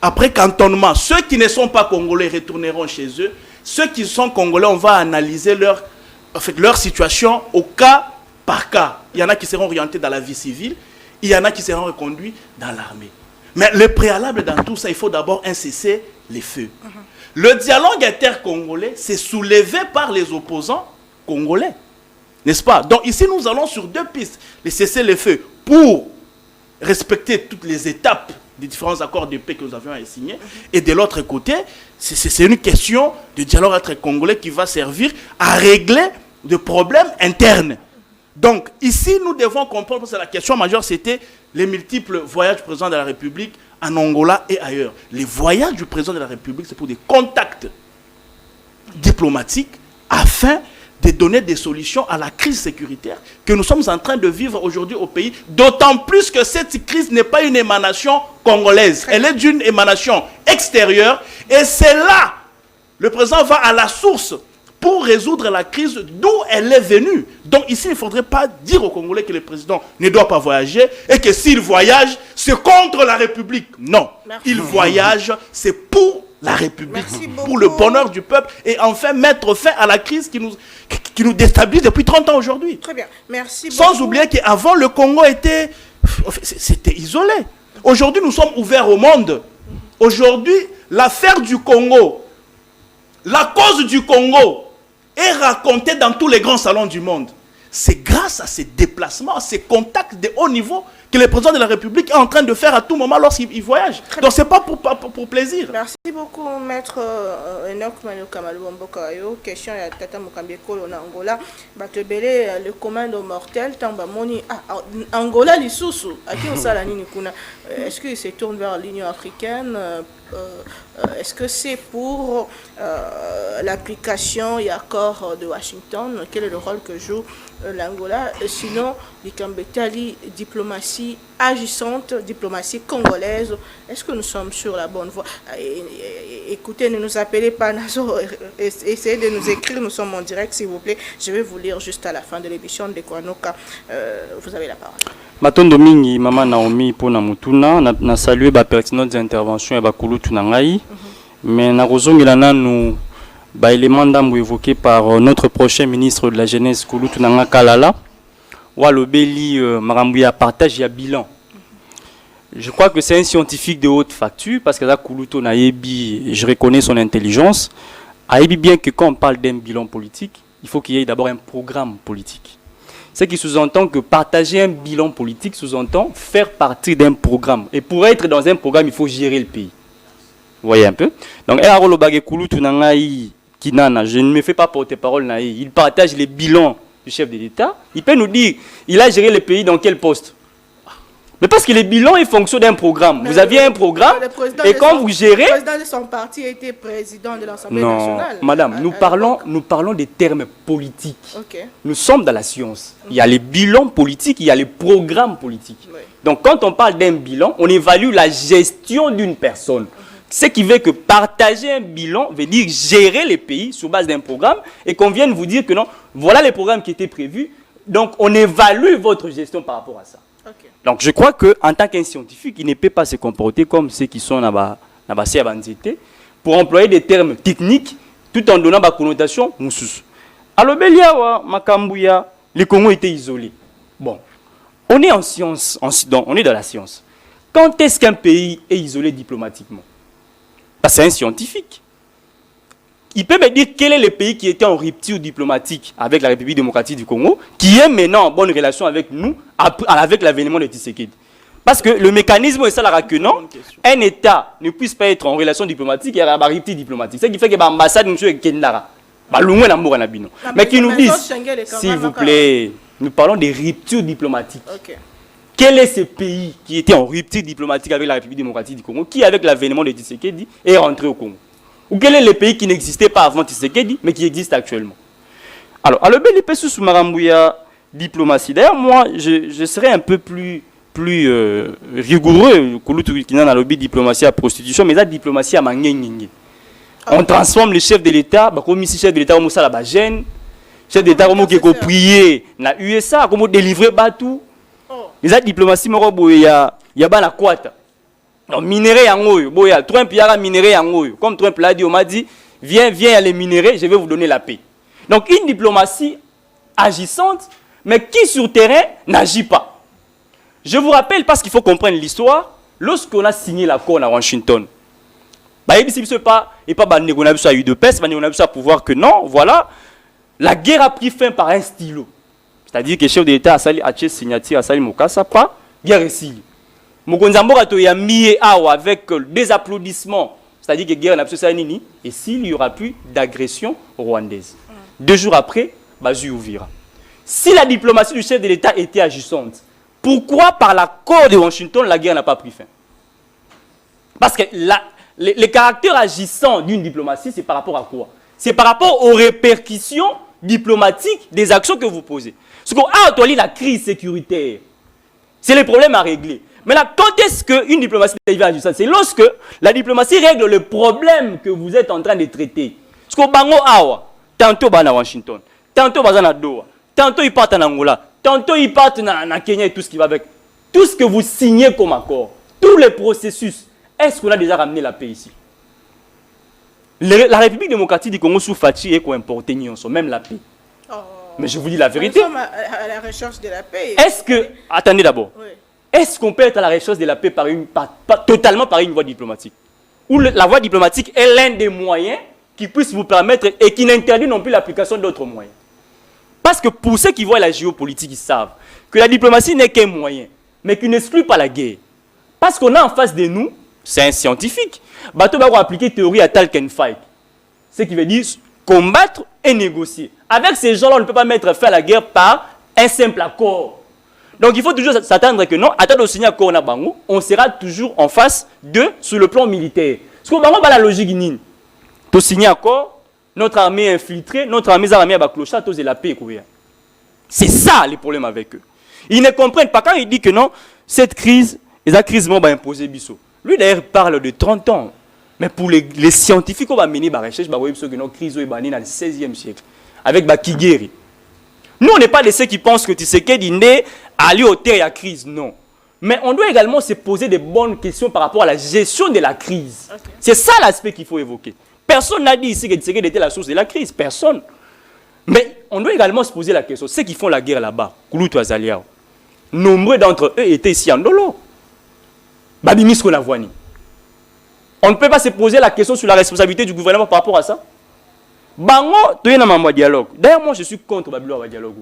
Après cantonnement, ceux qui ne sont pas congolais retourneront chez eux. Ceux qui sont congolais, on va analyser leur situation au cas par cas. Il y en a qui seront orientés dans la vie civile. Il y en a qui seront reconduits dans l'armée. Mais le préalable dans tout ça, il faut d'abord un cessez-le-feu. Le dialogue intercongolais, c'est soulevé par les opposants congolais. N'est-ce pas? Donc ici, nous allons sur deux pistes. Le cessez-le-feu pour respecter toutes les étapes des différents accords de paix que nous avions signés. Et de l'autre côté, c'est une question de dialogue intercongolais qui va servir à régler des problèmes internes. Donc ici, nous devons comprendre, parce que la question majeure, c'était les multiples voyages du président de la République en Angola et ailleurs. Les voyages du président de la République, c'est pour des contacts diplomatiques afin de donner des solutions à la crise sécuritaire que nous sommes en train de vivre aujourd'hui au pays, d'autant plus que cette crise n'est pas une émanation congolaise, elle est d'une émanation extérieure, et c'est là, le président va à la source pour résoudre la crise d'où elle est venue. Donc ici, il ne faudrait pas dire aux Congolais que le président ne doit pas voyager et que s'il voyage, c'est contre la République. Non, merci. Il voyage, c'est pour la République, pour le bonheur du peuple et enfin mettre fin à la crise qui nous déstabilise depuis 30 ans aujourd'hui. Très bien, merci beaucoup. Sans oublier qu'avant, le Congo c'était isolé. Aujourd'hui, nous sommes ouverts au monde. Aujourd'hui, l'affaire du Congo, la cause du Congo est racontée dans tous les grands salons du monde. C'est grâce à ces déplacements, à ces contacts de haut niveau que le président de la République est en train de faire à tout moment lorsqu'il voyage. Donc ce n'est pas pour plaisir. Merci beaucoup, maître Enoch Manu Kamalou Mbokayo. Question à Tata Mukambeko en Angola. Batebele, le commando mortel, Tamba Moni. Angola, l'Issoussou. À qui on sait la ligne kuna? Est-ce qu'il se tourne vers l'Union africaine? Est-ce que c'est pour l'application et accord de Washington? Quel est le rôle que joue l'Angola? Sinon, l'Ikambetali, diplomatie agissante, diplomatie congolaise, est-ce que nous sommes sur la bonne voie? Écoutez, ne nous appelez pas, essayez de nous écrire, nous sommes en direct, s'il vous plaît. Je vais vous lire juste à la fin de l'émission de Kwanoka. Vous avez la parole. Matondo mingi mama Naomi pona mutuna na saluer ba pertinentes interventions et ba kulutu na ngai mais na kozongela nanu ba éléments d'ambo évoqués par notre prochain ministre de la jeunesse kulutu na nga Kalala wa lobeli marambu ya partage ya bilan. Je crois que c'est un scientifique de haute facture parce que là kulutu na yebi, je reconnais son intelligence. A yebi bien que quand on parle d'un bilan politique, il faut qu'il y ait d'abord un programme politique. Ce qui sous-entend que partager un bilan politique sous-entend faire partie d'un programme. Et pour être dans un programme, il faut gérer le pays. Vous voyez un peu? Donc, je ne me fais pas porte-parole. Il partage les bilans du chef de l'État. Il peut nous dire, il a géré le pays dans quel poste? Mais parce que les bilans est fonction d'un programme. Vous aviez un programme et quand vous gérez... Le président de son parti était président de l'Assemblée nationale. Non, madame, nous parlons des termes politiques. Okay. Nous sommes dans la science. Il y a les bilans politiques, il y a les programmes politiques. Oui. Donc quand on parle d'un bilan, on évalue la gestion d'une personne. Ce qui veut que partager un bilan veut dire gérer les pays sur base d'un programme et qu'on vienne vous dire que non, voilà les programmes qui étaient prévus. Donc on évalue votre gestion par rapport à ça. Okay. Donc je crois qu'en tant qu'un scientifique, il ne peut pas se comporter comme ceux qui sont dans pour employer des termes techniques tout en donnant ma connotation moussous. Alors Beliawa, Makambuya, les Congo étaient isolés. Bon, on est en science, on est dans la science. Quand est-ce qu'un pays est isolé diplomatiquement? Parce que c'est un scientifique. Il peut me dire quel est le pays qui était en rupture diplomatique avec la République démocratique du Congo, qui est maintenant en bonne relation avec nous, avec l'avènement de Tshisekedi. Parce que le mécanisme est ça, que non, un État ne puisse pas être en relation diplomatique et à la rupture diplomatique. C'est ce qui fait que l'ambassade nous est Kendara. Mais qui nous disent, s'il vous plaît, nous parlons des ruptures diplomatiques. Okay. Quel est ce pays qui était en rupture diplomatique avec la République démocratique du Congo, qui avec l'avènement de Tshisekedi est rentré au Congo? Ou quel est le pays qui n'existait pas avant Tshisekedi, mais qui existe actuellement? Alors, à l'Obéli sous Marambouya, diplomatie. D'ailleurs, moi, je serais un peu plus rigoureux qui n'a lobby diplomatie à prostitution, mais la diplomatie à mangengenge. On transforme le chef de l'État, comme si chef de l'État, comme ça, la gêne, chef d'État, comme qui a prié, na USA, comme délivrer Batou. Les diplomatie, il y a la quota. Donc, minerai en haut, Trump y a minerai en haut. Comme Trump l'a dit, on m'a dit, viens à les minerais, je vais vous donner la paix. Donc, une diplomatie agissante, mais qui sur terrain n'agit pas. Je vous rappelle, parce qu'il faut comprendre l'histoire, lorsqu'on a signé l'accord à Washington, il n'y a eu de paix, on a eu à pouvoir que non, voilà, la guerre a pris fin par un stylo. C'est-à-dire que le chef de l'État a sali H signature, a sali Mokasa, pas guerre ici. Mokonzambo a été mis avec des applaudissements, c'est-à-dire que guerre n'a pas nini, et s'il n'y aura plus d'agression rwandaise. 2 jours après, Bazu Ouvira. Si la diplomatie du chef de l'État était agissante, pourquoi par l'accord de Washington la guerre n'a pas pris fin? Parce que le caractère agissant d'une diplomatie, c'est par rapport à quoi? C'est par rapport aux répercussions diplomatiques des actions que vous posez. Parce qu'on a la crise sécuritaire. C'est le problème à régler. Mais là, quand est-ce qu'une diplomatie devient agissante? C'est lorsque la diplomatie règle le problème que vous êtes en train de traiter. Parce qu'au Bango Awa, tantôt il à Washington, tantôt il à Doha, tantôt il part en Angola, tantôt il part en Kenya et tout ce qui va avec. Tout ce que vous signez comme accord, tous les processus, est-ce qu'on a déjà ramené la paix ici? La République démocratique du Congo sous Fachi est qu'on importe même la paix. Oh. Mais je vous dis la vérité. Nous sommes à la recherche de la paix. Est-ce que... Attendez d'abord. Oui. Est-ce qu'on peut être à la recherche de la paix totalement par une voie diplomatique? Ou la voie diplomatique est l'un des moyens qui puisse vous permettre et qui n'interdit non plus l'application d'autres moyens. Parce que pour ceux qui voient la géopolitique, ils savent que la diplomatie n'est qu'un moyen, mais qui n'exclut pas la guerre. Parce qu'on a en face de nous, c'est un scientifique. Bateau va appliquer théorie à talk and fight. Ce qui veut dire combattre et négocier. Avec ces gens-là, on ne peut pas mettre fin à la guerre par un simple accord. Donc il faut toujours s'attendre que non, attendre au signer accord na bango, on sera toujours en face d'eux sur le plan militaire. Parce que bango pas la logique nini. Pour signer accord, notre armée est infiltrée, notre armée à Baklocha, tous la paix. C'est ça le problème avec eux. Ils ne comprennent pas quand il dit que non, cette crise, la crise va imposer Bissot. Lui d'ailleurs parle de 30 ans. Mais pour les scientifiques, on va mener la recherche, on va voir que notre crise est dans le 16e siècle. Avec Bakigeri. Nous, on n'est pas de ceux qui pensent que Tshisekedi n'est allé au terre de la crise, non. Mais on doit également se poser des bonnes questions par rapport à la gestion de la crise. Okay. C'est ça l'aspect qu'il faut évoquer. Personne n'a dit ici que Tshisekedi était la source de la crise. Personne. Mais on doit également se poser la question. Ceux qui font la guerre là-bas, Kouloutou Azaliao, nombreux d'entre eux étaient ici en Dolo. Babimis Konavouani. On ne peut pas se poser la question sur la responsabilité du gouvernement par rapport à ça. Bango, tu es dans mon dialogue. D'ailleurs, moi, je suis contre le dialogue.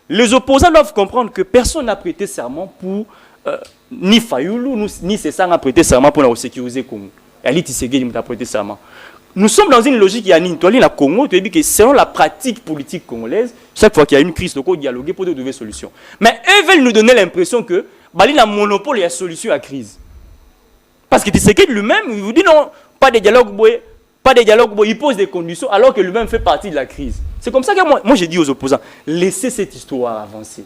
Les opposants doivent comprendre que personne n'a prêté serment pour ni Fayoulou, ni Cessang a prêté serment pour la sécuriser Congo. Ali Tshisekedi a prêté serment. Nous sommes dans une logique, il y a une la Congo, tu dis que selon la pratique politique congolaise, chaque fois qu'il y a une crise, il faut dialoguer pour trouver une solution. Mais eux veulent nous donner l'impression que Bali a monopole et la solution à la crise. Parce que Tshisekedi lui-même, il vous dit non, pas de dialogue, il pose des conditions alors que lui-même fait partie de la crise. C'est comme ça que moi j'ai dit aux opposants, laissez cette histoire avancer.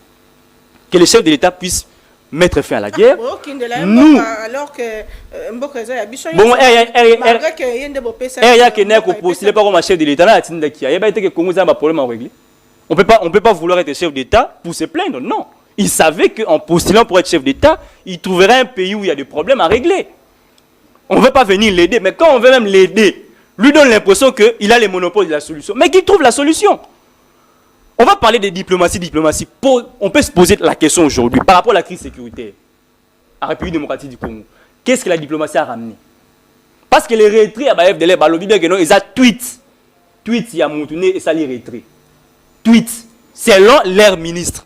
Que les chefs de l'État puissent mettre fin à la guerre. Nous, alors que chef de l'État, on peut pas vouloir être chef d'État pour se plaindre, non. Il savait qu'en postulant pour être chef d'État, il trouverait un pays où il y a des problèmes à régler. On ne veut pas venir l'aider, mais quand on veut même l'aider, lui donne l'impression qu'il a les monopoles de la solution. Mais qu'il trouve la solution. On va parler de diplomatie. On peut se poser la question aujourd'hui par rapport à la crise sécuritaire à la République démocratique du Congo. Qu'est-ce que la diplomatie a ramené? Parce que les retraits à FDL, ils ont tweet, il y a Moutouné et ça les retraits. Tweet, selon leur ministre.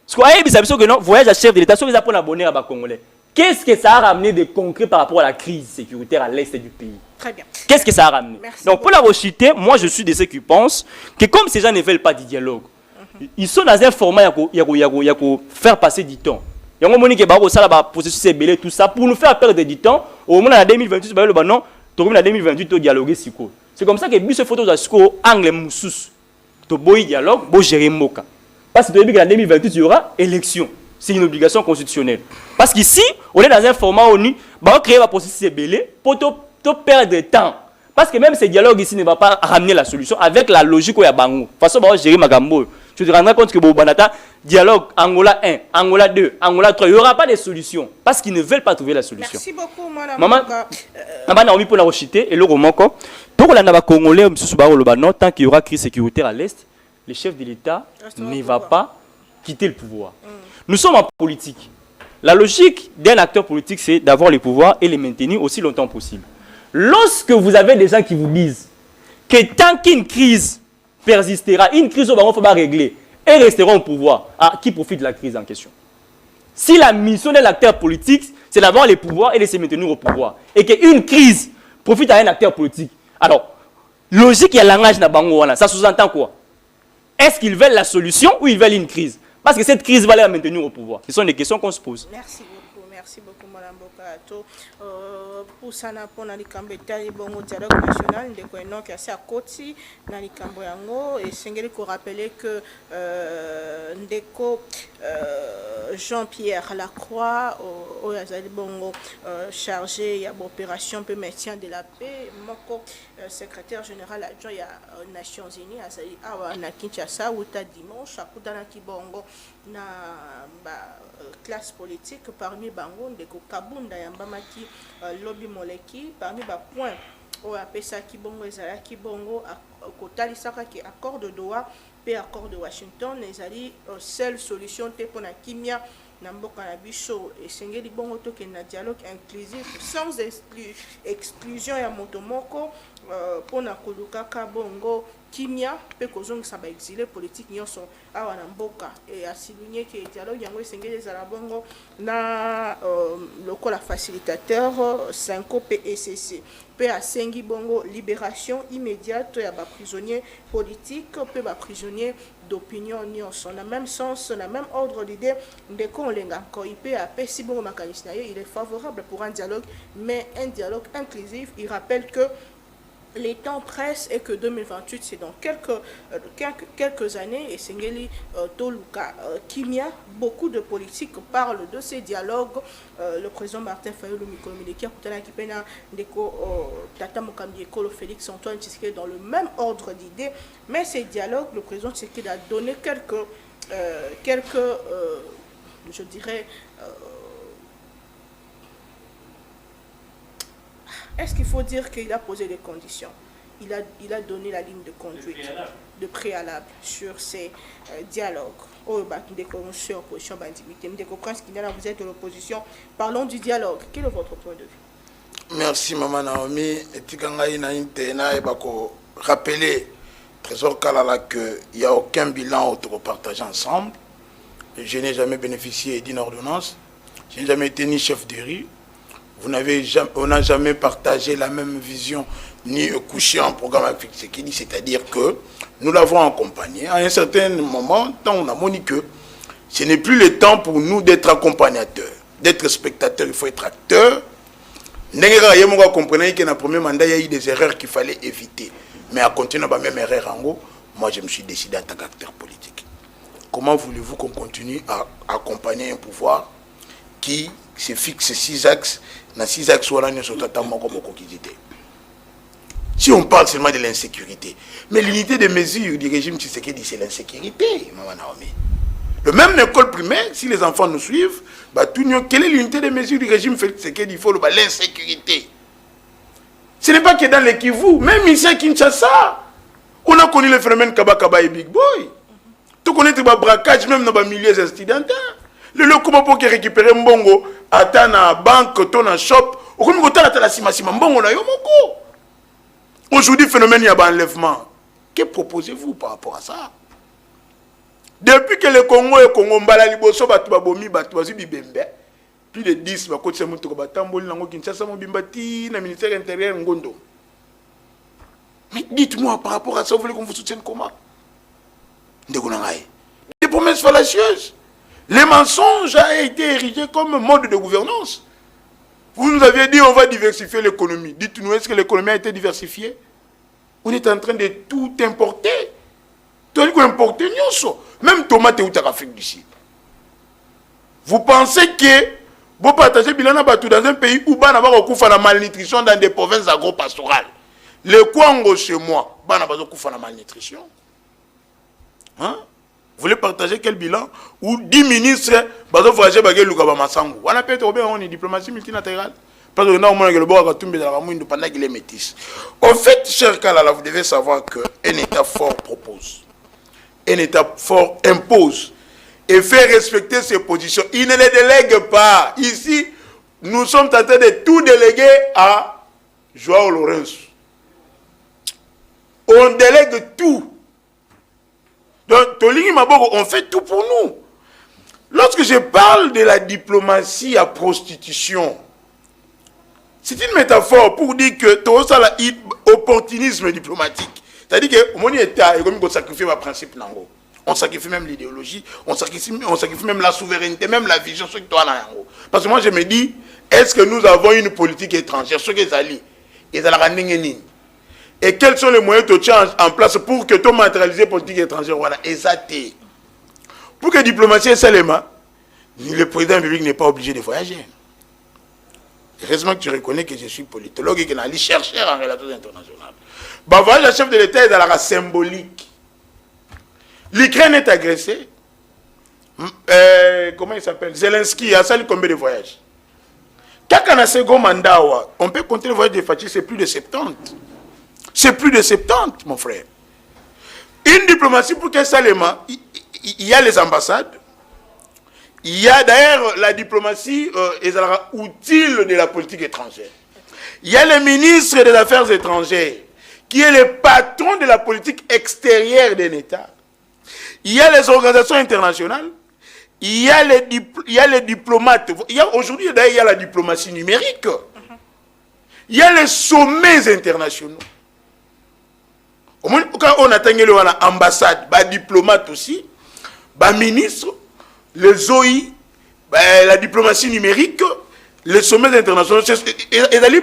Ce qu'on a dit, c'est que non, voyage à chef de l'État, ils apprennent à abonner à Congolais. Qu'est-ce que ça a ramené de concret par rapport à la crise sécuritaire à l'est du pays? Très bien. Qu'est-ce que ça a ramené? Merci donc, pour la reciter, moi, je suis de ceux qui pensent que comme ces gens ne veulent pas du dialogue, ils sont dans un format il y a faire passer du temps. Il y a un moment qui est processus ébélé, tout ça, pour nous faire perdre du temps. Au moment en 2028, non, en 2028, tu dialoguer. C'est comme ça que ce photo de angle moussous. Tu bois dialogue, tu gérer moka. Parce que en 2028, il y aura élection. C'est une obligation constitutionnelle. Parce qu'ici, on est dans un format où on va créer un processus ébélé pour te perdre de temps. Parce que même ce dialogue ici ne va pas ramener la solution avec la logique où il y a Bango. De toute façon, on va gérer Magambo. Tu te rendras compte que Bobanata, dialogue Angola 1, Angola 2, Angola 3, il n'y aura pas de solution. Parce qu'ils ne veulent pas trouver la solution. Merci beaucoup, madame. Maman a envie pour la rechuter et le romoko. Pour la Congolais, tant qu'il y aura crise sécuritaire à l'Est, le chef de l'État ne va pas quitter le pouvoir. Nous sommes en politique. La logique d'un acteur politique, c'est d'avoir le pouvoir et les maintenir aussi longtemps possible. Lorsque vous avez des gens qui vous disent que tant qu'une crise persistera, une crise au baron, il faut pas régler, et resteront au pouvoir, qui profite de la crise en question? Si la mission de l'acteur politique, c'est d'avoir le pouvoir et de se maintenir au pouvoir, et qu'une crise profite à un acteur politique, alors, logique et langage na bango, ça sous-entend quoi? Est-ce qu'ils veulent la solution ou ils veulent une crise? Parce que cette crise va les maintenir au pouvoir. Ce sont des questions qu'on se pose. Merci beaucoup, Mme Bokato. Pour ça, pour la dialogue national, nous avons assez à côté dans les Camboyango et c'est rappeler que Ndeko Jean-Pierre Lacroix, chargé de l'opération de maintien de la paix, secrétaire général adjoint des Nations Unies, à Kinshasa, où dimanche, à Kibongo, na classe politique parmi bango ndeko kabunda yambamaki lobby moleki parmi ba point o apesa kibongo ezala kibongo kotalisaka ki accord de Doha pe accord de Washington ezali seule solution te pona kimia na mboka na biso esengeli bongo to ke na dialogue inclusif sans exclusion ya moto moko pona kolukaka bongo kimia pe kozongisa ba exilé politique nyonso awa na mboka et asiligné que dialogue yango esengeli ezala bongo na lokola facilitateur 5 PSC pe asengi bongo libération immédiate ya ba prisonniers politiques pe ba prisonniers d'opinion nyonso na même sens na même ordre d'idée ndeko lenga ko ipe apesi bongo makanisi na ye il est favorable pour un dialogue mais un dialogue inclusif. Il rappelle que les temps pressent et que 2028 c'est dans quelques années et Sengeli Toluka Kimia, beaucoup de politiques parlent de ces dialogues. Le président Martin Fayulu Mikomileki Akutana Kipena Ndeko Tata Mokambi Ekolo Félix Antoine Tshisekedi dans le même ordre d'idées, mais ces dialogues, le président Tshisekedi a donné quelques je dirais est-ce qu'il faut dire qu'il a posé des conditions? Il a donné la ligne de conduite, de préalable sur ces dialogues. Vous êtes de l'opposition. Parlons du dialogue. Quel est votre point de vue? Merci, Maman Naomi. Et tu as rappeler Trésor Kalala, qu'il n'y a aucun bilan autopartagé ensemble. Je n'ai jamais bénéficié d'une ordonnance. Je n'ai jamais été ni chef de rue. On n'a jamais partagé la même vision ni couché en programme avec Tshisekedi, c'est-à-dire que nous l'avons accompagné. À un certain moment, on a moni que ce n'est plus le temps pour nous d'être accompagnateurs, d'être spectateurs, il faut être acteurs. Vous comprenez que dans le premier mandat, il y a eu des erreurs qu'il fallait éviter. Mais à continuer la même erreur en haut, moi je me suis décidé en tant qu'acteur politique. Comment voulez-vous qu'on continue à accompagner un pouvoir qui se fixe 6 axes, dans 6 axes où on a si on parle seulement de l'insécurité, mais l'unité de mesure du régime Tshisekedi, c'est l'insécurité, Maman Naomi. Le même école primaire, si les enfants nous suivent, quelle est l'unité de mesure du régime Tshisekedi? Il faut l'insécurité. Ce n'est pas que dans les Kivu, même ici à Kinshasa, on a connu le phénomène Kabakaba et Big Boy. Tu connais le braquage même dans les milieux incidentels. Le locaux pour récupérer mbongo, attends na banque, ton na shop, au comme côté la sima mbongo na yomoko. Aujourd'hui, phénomène il y a un enlèvement. Que proposez-vous par rapport à ça? Depuis que le Congo et Congo mbala liboso batu babomi batu bazu bibembe, plus de 10 bakoti se mutu ko batamboli nango Kinshasa mo bimbati na ministère intérieur Ngondo. Mais dites-moi par rapport à ça, vous voulez qu'on vous soutienne comment? Des promesses fallacieuses. Les mensonges ont été érigés comme mode de gouvernance. Vous nous aviez dit on va diversifier l'économie. Dites-nous, est-ce que l'économie a été diversifiée? On est en train de tout importer. Même tomate ou Afrique du Sud. Vous pensez que vous partagez bilan dans un pays où il y a la malnutrition dans des provinces agro-pastorales. Le Congo chez moi, il y a la malnutrition. Hein? Vous voulez partager quel bilan? Ou 10 ministres ont voyagé à Massango. On a peut-être une diplomatie multilatérale. Parce que nous avons le bois pendant qu'il est métis. En fait, cher Kalala, vous devez savoir qu'un État fort propose. Un État fort impose. Et fait respecter ses positions. Il ne les délègue pas. Ici, nous sommes en train de tout déléguer à Joao Lourenço. On délègue tout. Donc, Tolingi Maboko, on fait tout pour nous. Lorsque je parle de la diplomatie à prostitution, c'est une métaphore pour dire que tout ça, l'opportunisme diplomatique. C'est-à-dire que mon État est comme on sacrifie le principe nango. On sacrifie même l'idéologie, on sacrifie même la souveraineté, même la vision sur toi nango. Parce que moi je me dis, est-ce que nous avons une politique étrangère, ce que Zali, et Zalaraningeni. Et quels sont les moyens de change en place pour que tu matérialises la politique étrangère? Voilà, exacté. Pour que la diplomatie seulement, le président public n'est pas obligé de voyager. Heureusement que tu reconnais que je suis politologue et que je suis chercheur en relations internationales. Bah voilà, le chef de l'État est dans la symbolique. L'Ukraine est agressée. Comment il s'appelle? Zelensky a sali combien de voyages? Quand on a second mandat, on peut compter les voyages de Fatih, c'est plus de 70. C'est plus de 70, mon frère. Une diplomatie pour qu'elle seulement, il y a les ambassades. Il y a d'ailleurs la diplomatie utile de la politique étrangère. Il y a le ministre des Affaires étrangères, qui est le patron de la politique extérieure d'un État. Il y a les organisations internationales. Il y a les diplomates. Aujourd'hui, d'ailleurs, il y a la diplomatie numérique. Il y a les sommets internationaux. Quand on atteint l'ambassade, les diplomates aussi, les ministres, les OI, la diplomatie numérique, les sommets internationaux, et les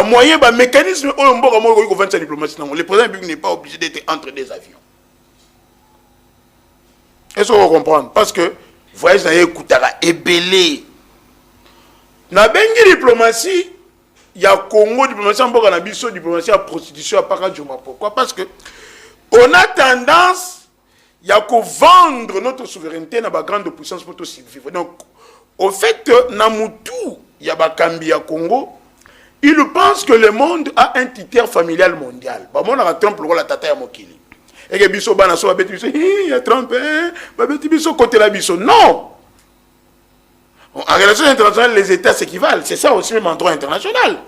moyens, les mécanismes, le président n'est pas obligé d'être entre des avions. Est-ce qu'on va comprendre? Parce que, voyez, ça y est, et belé. Dans la diplomatie, il y a Congo, diplomatie en Boga, diplomatie à prostitution, à Paradjuma. Pourquoi? Parce que on a tendance, il y a qu'à vendre notre souveraineté dans la grande puissance pour tout vivre. Donc, au fait, Namutu, il y a Bakambi à Congo, il pense que le monde a un titre familial mondial. Bah, on a Trump le rôle à Tata Mokili. Et que Bisso Banasso, il y a Trump, Bisso côté la Bisso. Non! En relation internationale, les États s'équivalent. C'est ça aussi même en droit international.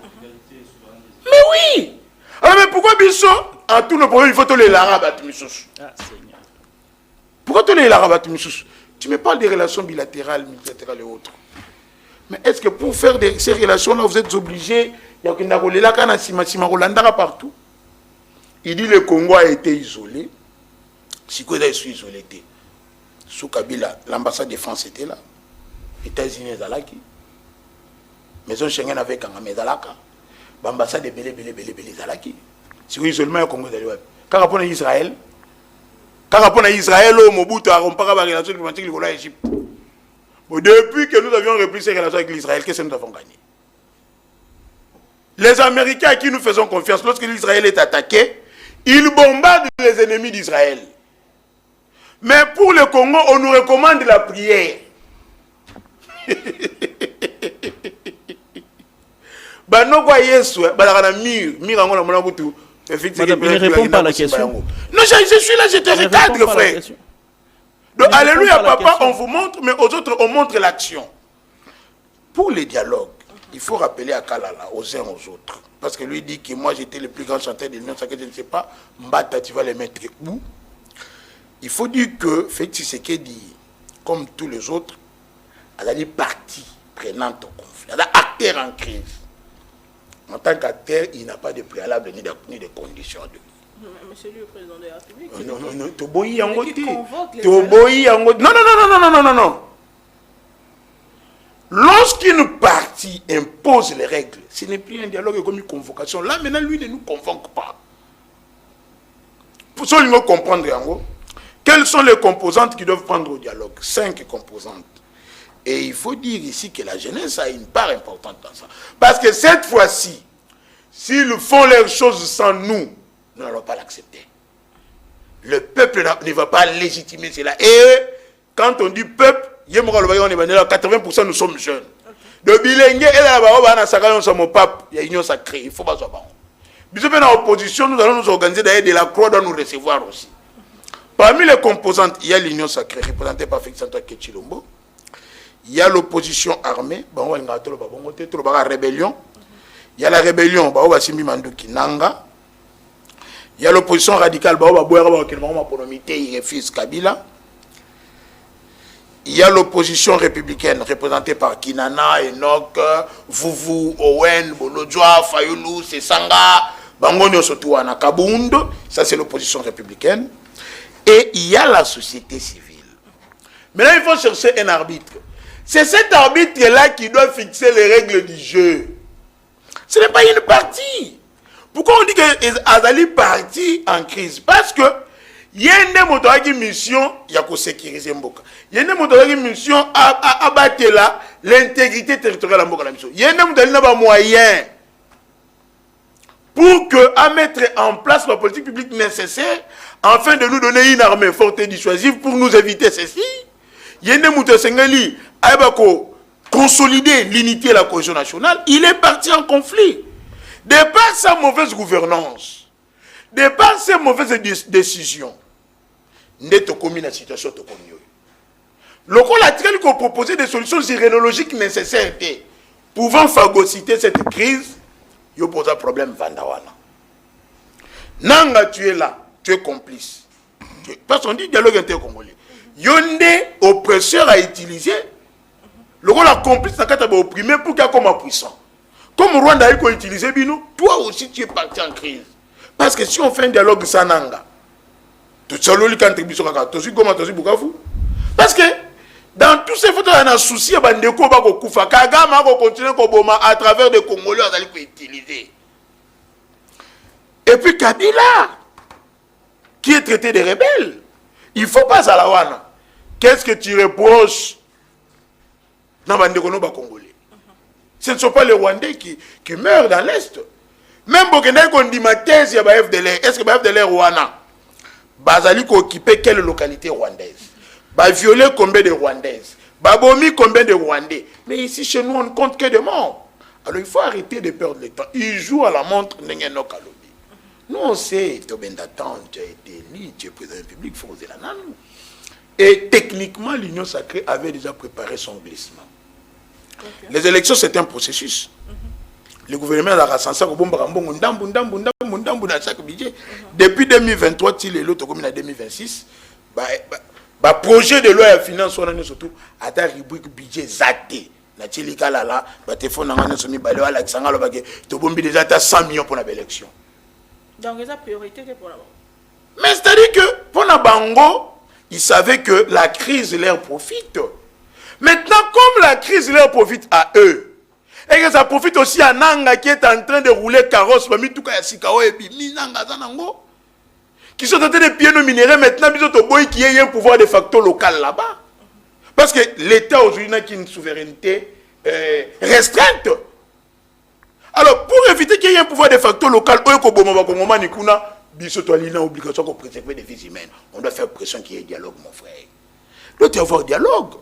Mais oui! Alors, mais pourquoi Bisso, en tout le problème, il faut les l'arabe à Tumissus. Ah, Seigneur. Pourquoi tu les l'arabe à Tumissus? Tu me parles des relations bilatérales, multilatérales et autres. Mais est-ce que pour faire ces relations-là, vous êtes obligés, il y a un partout. Il dit que le Congo a été isolé. Si quoi est isolé, sous Kabila, l'ambassade de France était là. Les États-Unis étaient là. Maison Schengen avec un Amezalaka. L'ambassade de Belé Zalaki. Si vous isolement au Congo d'ailleurs. Quand on a Israël, Mobutu a rompu la relation diplomatique avec l'Égypte. Depuis que nous avions repris ces relations avec l'Israël, qu'est-ce que nous avons gagné? Les Américains à qui nous faisons confiance, lorsque l'Israël est attaqué, ils bombardent les ennemis d'Israël. Mais pour le Congo, on nous recommande la prière. Non, Madame, il ne répond pas à la question. Non, je suis là, je te recadre, frère. Donc, alléluia, papa, on vous montre, mais aux autres, on montre l'action. Pour les dialogues, il faut rappeler à Kalala, aux uns aux autres. Parce que lui dit que moi, j'étais le plus grand chanteur de l'Union sacrée, je ne sais pas. Mbata, tu vas les mettre où? Il faut dire que Félix Tshisekedi, comme tous les autres, a des parties prenantes au conflit. Il a des acteurs en crise. En tant qu'acteur, il n'a pas de préalable ni de conditions de vie. Monsieur le président de la République. Non. Lorsqu'une partie impose les règles, ce n'est plus un dialogue comme une convocation. Là, maintenant, lui ne nous convoque pas. Pour ça, il faut comprendre, quelles sont les composantes qui doivent prendre au dialogue? 5 composantes. Et il faut dire ici que la jeunesse a une part importante dans ça. Parce que cette fois-ci, s'ils font leurs choses sans nous, nous n'allons pas l'accepter. Le peuple ne va pas légitimer cela. Et quand on dit peuple, 80% nous sommes jeunes. De bilingue, nous sommes au pape, il y a une union sacrée, il faut pas savoir. Nous sommes en opposition, nous allons nous organiser d'ailleurs de la croix doit nous recevoir aussi. Parmi les composantes, il y a l'union sacrée représentée par Félix Antoine Ketchilombo. Il y a l'opposition armée, il y a la rébellion. Il y a la rébellion, il y a l'opposition radicale, il refuse Kabila. Il y a l'opposition républicaine représentée par Kinana, Enoch, Vuvu, Owen, Bolodjoa, Fayoulou, Sesanga, Bangonio Sotuana, Kabund. Ça, c'est l'opposition républicaine. Et il y a la société civile. Maintenant, il faut chercher un arbitre. C'est cet arbitre-là qui doit fixer les règles du jeu. Ce n'est pas une partie. Pourquoi on dit que Azali parti en crise? Parce que il y a une mission, il y a sécuriser Mboka. Il y a une mission à abattre l'intégrité territoriale de Mboka. Il y a un moyen pour à mettre en place la politique publique nécessaire afin de nous donner une armée forte et dissuasive pour nous éviter ceci. Il y a un consolider l'unité et la cohésion nationale. Il est parti en conflit. De par sa mauvaise gouvernance, de par ses mauvaises décisions, nous avons commis la situation. Le coup latéral qu'on proposait des solutions irénologiques nécessaires pouvant phagocyter cette crise, il pose un problème Vandawana. Nanga, tu es là, tu es complice. Parce qu'on dit dialogue intercongolais. Yonde, oppresseur à utiliser, le rôle complice n'a qu'à opprimer pour qu'il y ait comme un puissant. Comme Rwanda a utilisé Bino, toi aussi tu es parti en crise. Parce que si on fait un dialogue sans Nanga, parce que dans tous ces photos, il y a un souci à Bandeko Bakoufa. Kagama va continuer à travers des Congolais à utiliser. Et puis Kabila, qui est traité de rebelle, il ne faut pas à la Wana. Qu'est-ce que tu reproches dans Bandeko Congolais? Ce ne sont pas les Rwandais qui meurent dans l'Est. Même Bokenda qu'on dit ma thèse, il y a FDLR. Est-ce que FDLR Rwanda Bazali qui occupait quelle localité rwandaise? Ba violer combien de Rwandaises? Babomi combien de Rwandais? Mais ici chez nous on ne compte que des morts. Alors il faut arrêter de perdre le temps. Il joue à la montre Nengenok Kalobi. Nous on sait, Tobendatan, tu as été élu, tu es président de la République, il faut oser la nanou. Et techniquement l'Union sacrée avait déjà préparé son glissement. Okay. Les élections c'est un processus. le gouvernement a censé dans chaque budget. Depuis 2023, il est l'autre comme en 2026. Projet de loi et finance, on a surtout à ta rubrique budget zaté. La Tchilika là, téléphone on a soumis balé à l'Alexandre Lobake, tu bombi déjà 100 millions pour l'élection. Donc, c'est la priorité pour la banque. Mais c'est-à-dire que pour la Bango, ils savaient que la crise leur profite. Maintenant, comme la crise leur profite à eux, et que ça profite aussi à Nanga qui est en train de rouler carrosse, qui sont en train de piller nos minéraux maintenant, qui a un pouvoir de facto local là-bas. Parce que l'État aujourd'hui n'a qu'une souveraineté restreinte. Alors, pour éviter qu'il y ait un pouvoir de facto local, obligation de préserver des vies humaines. On doit faire pression qu'il y ait dialogue, mon frère. Il doit y avoir dialogue.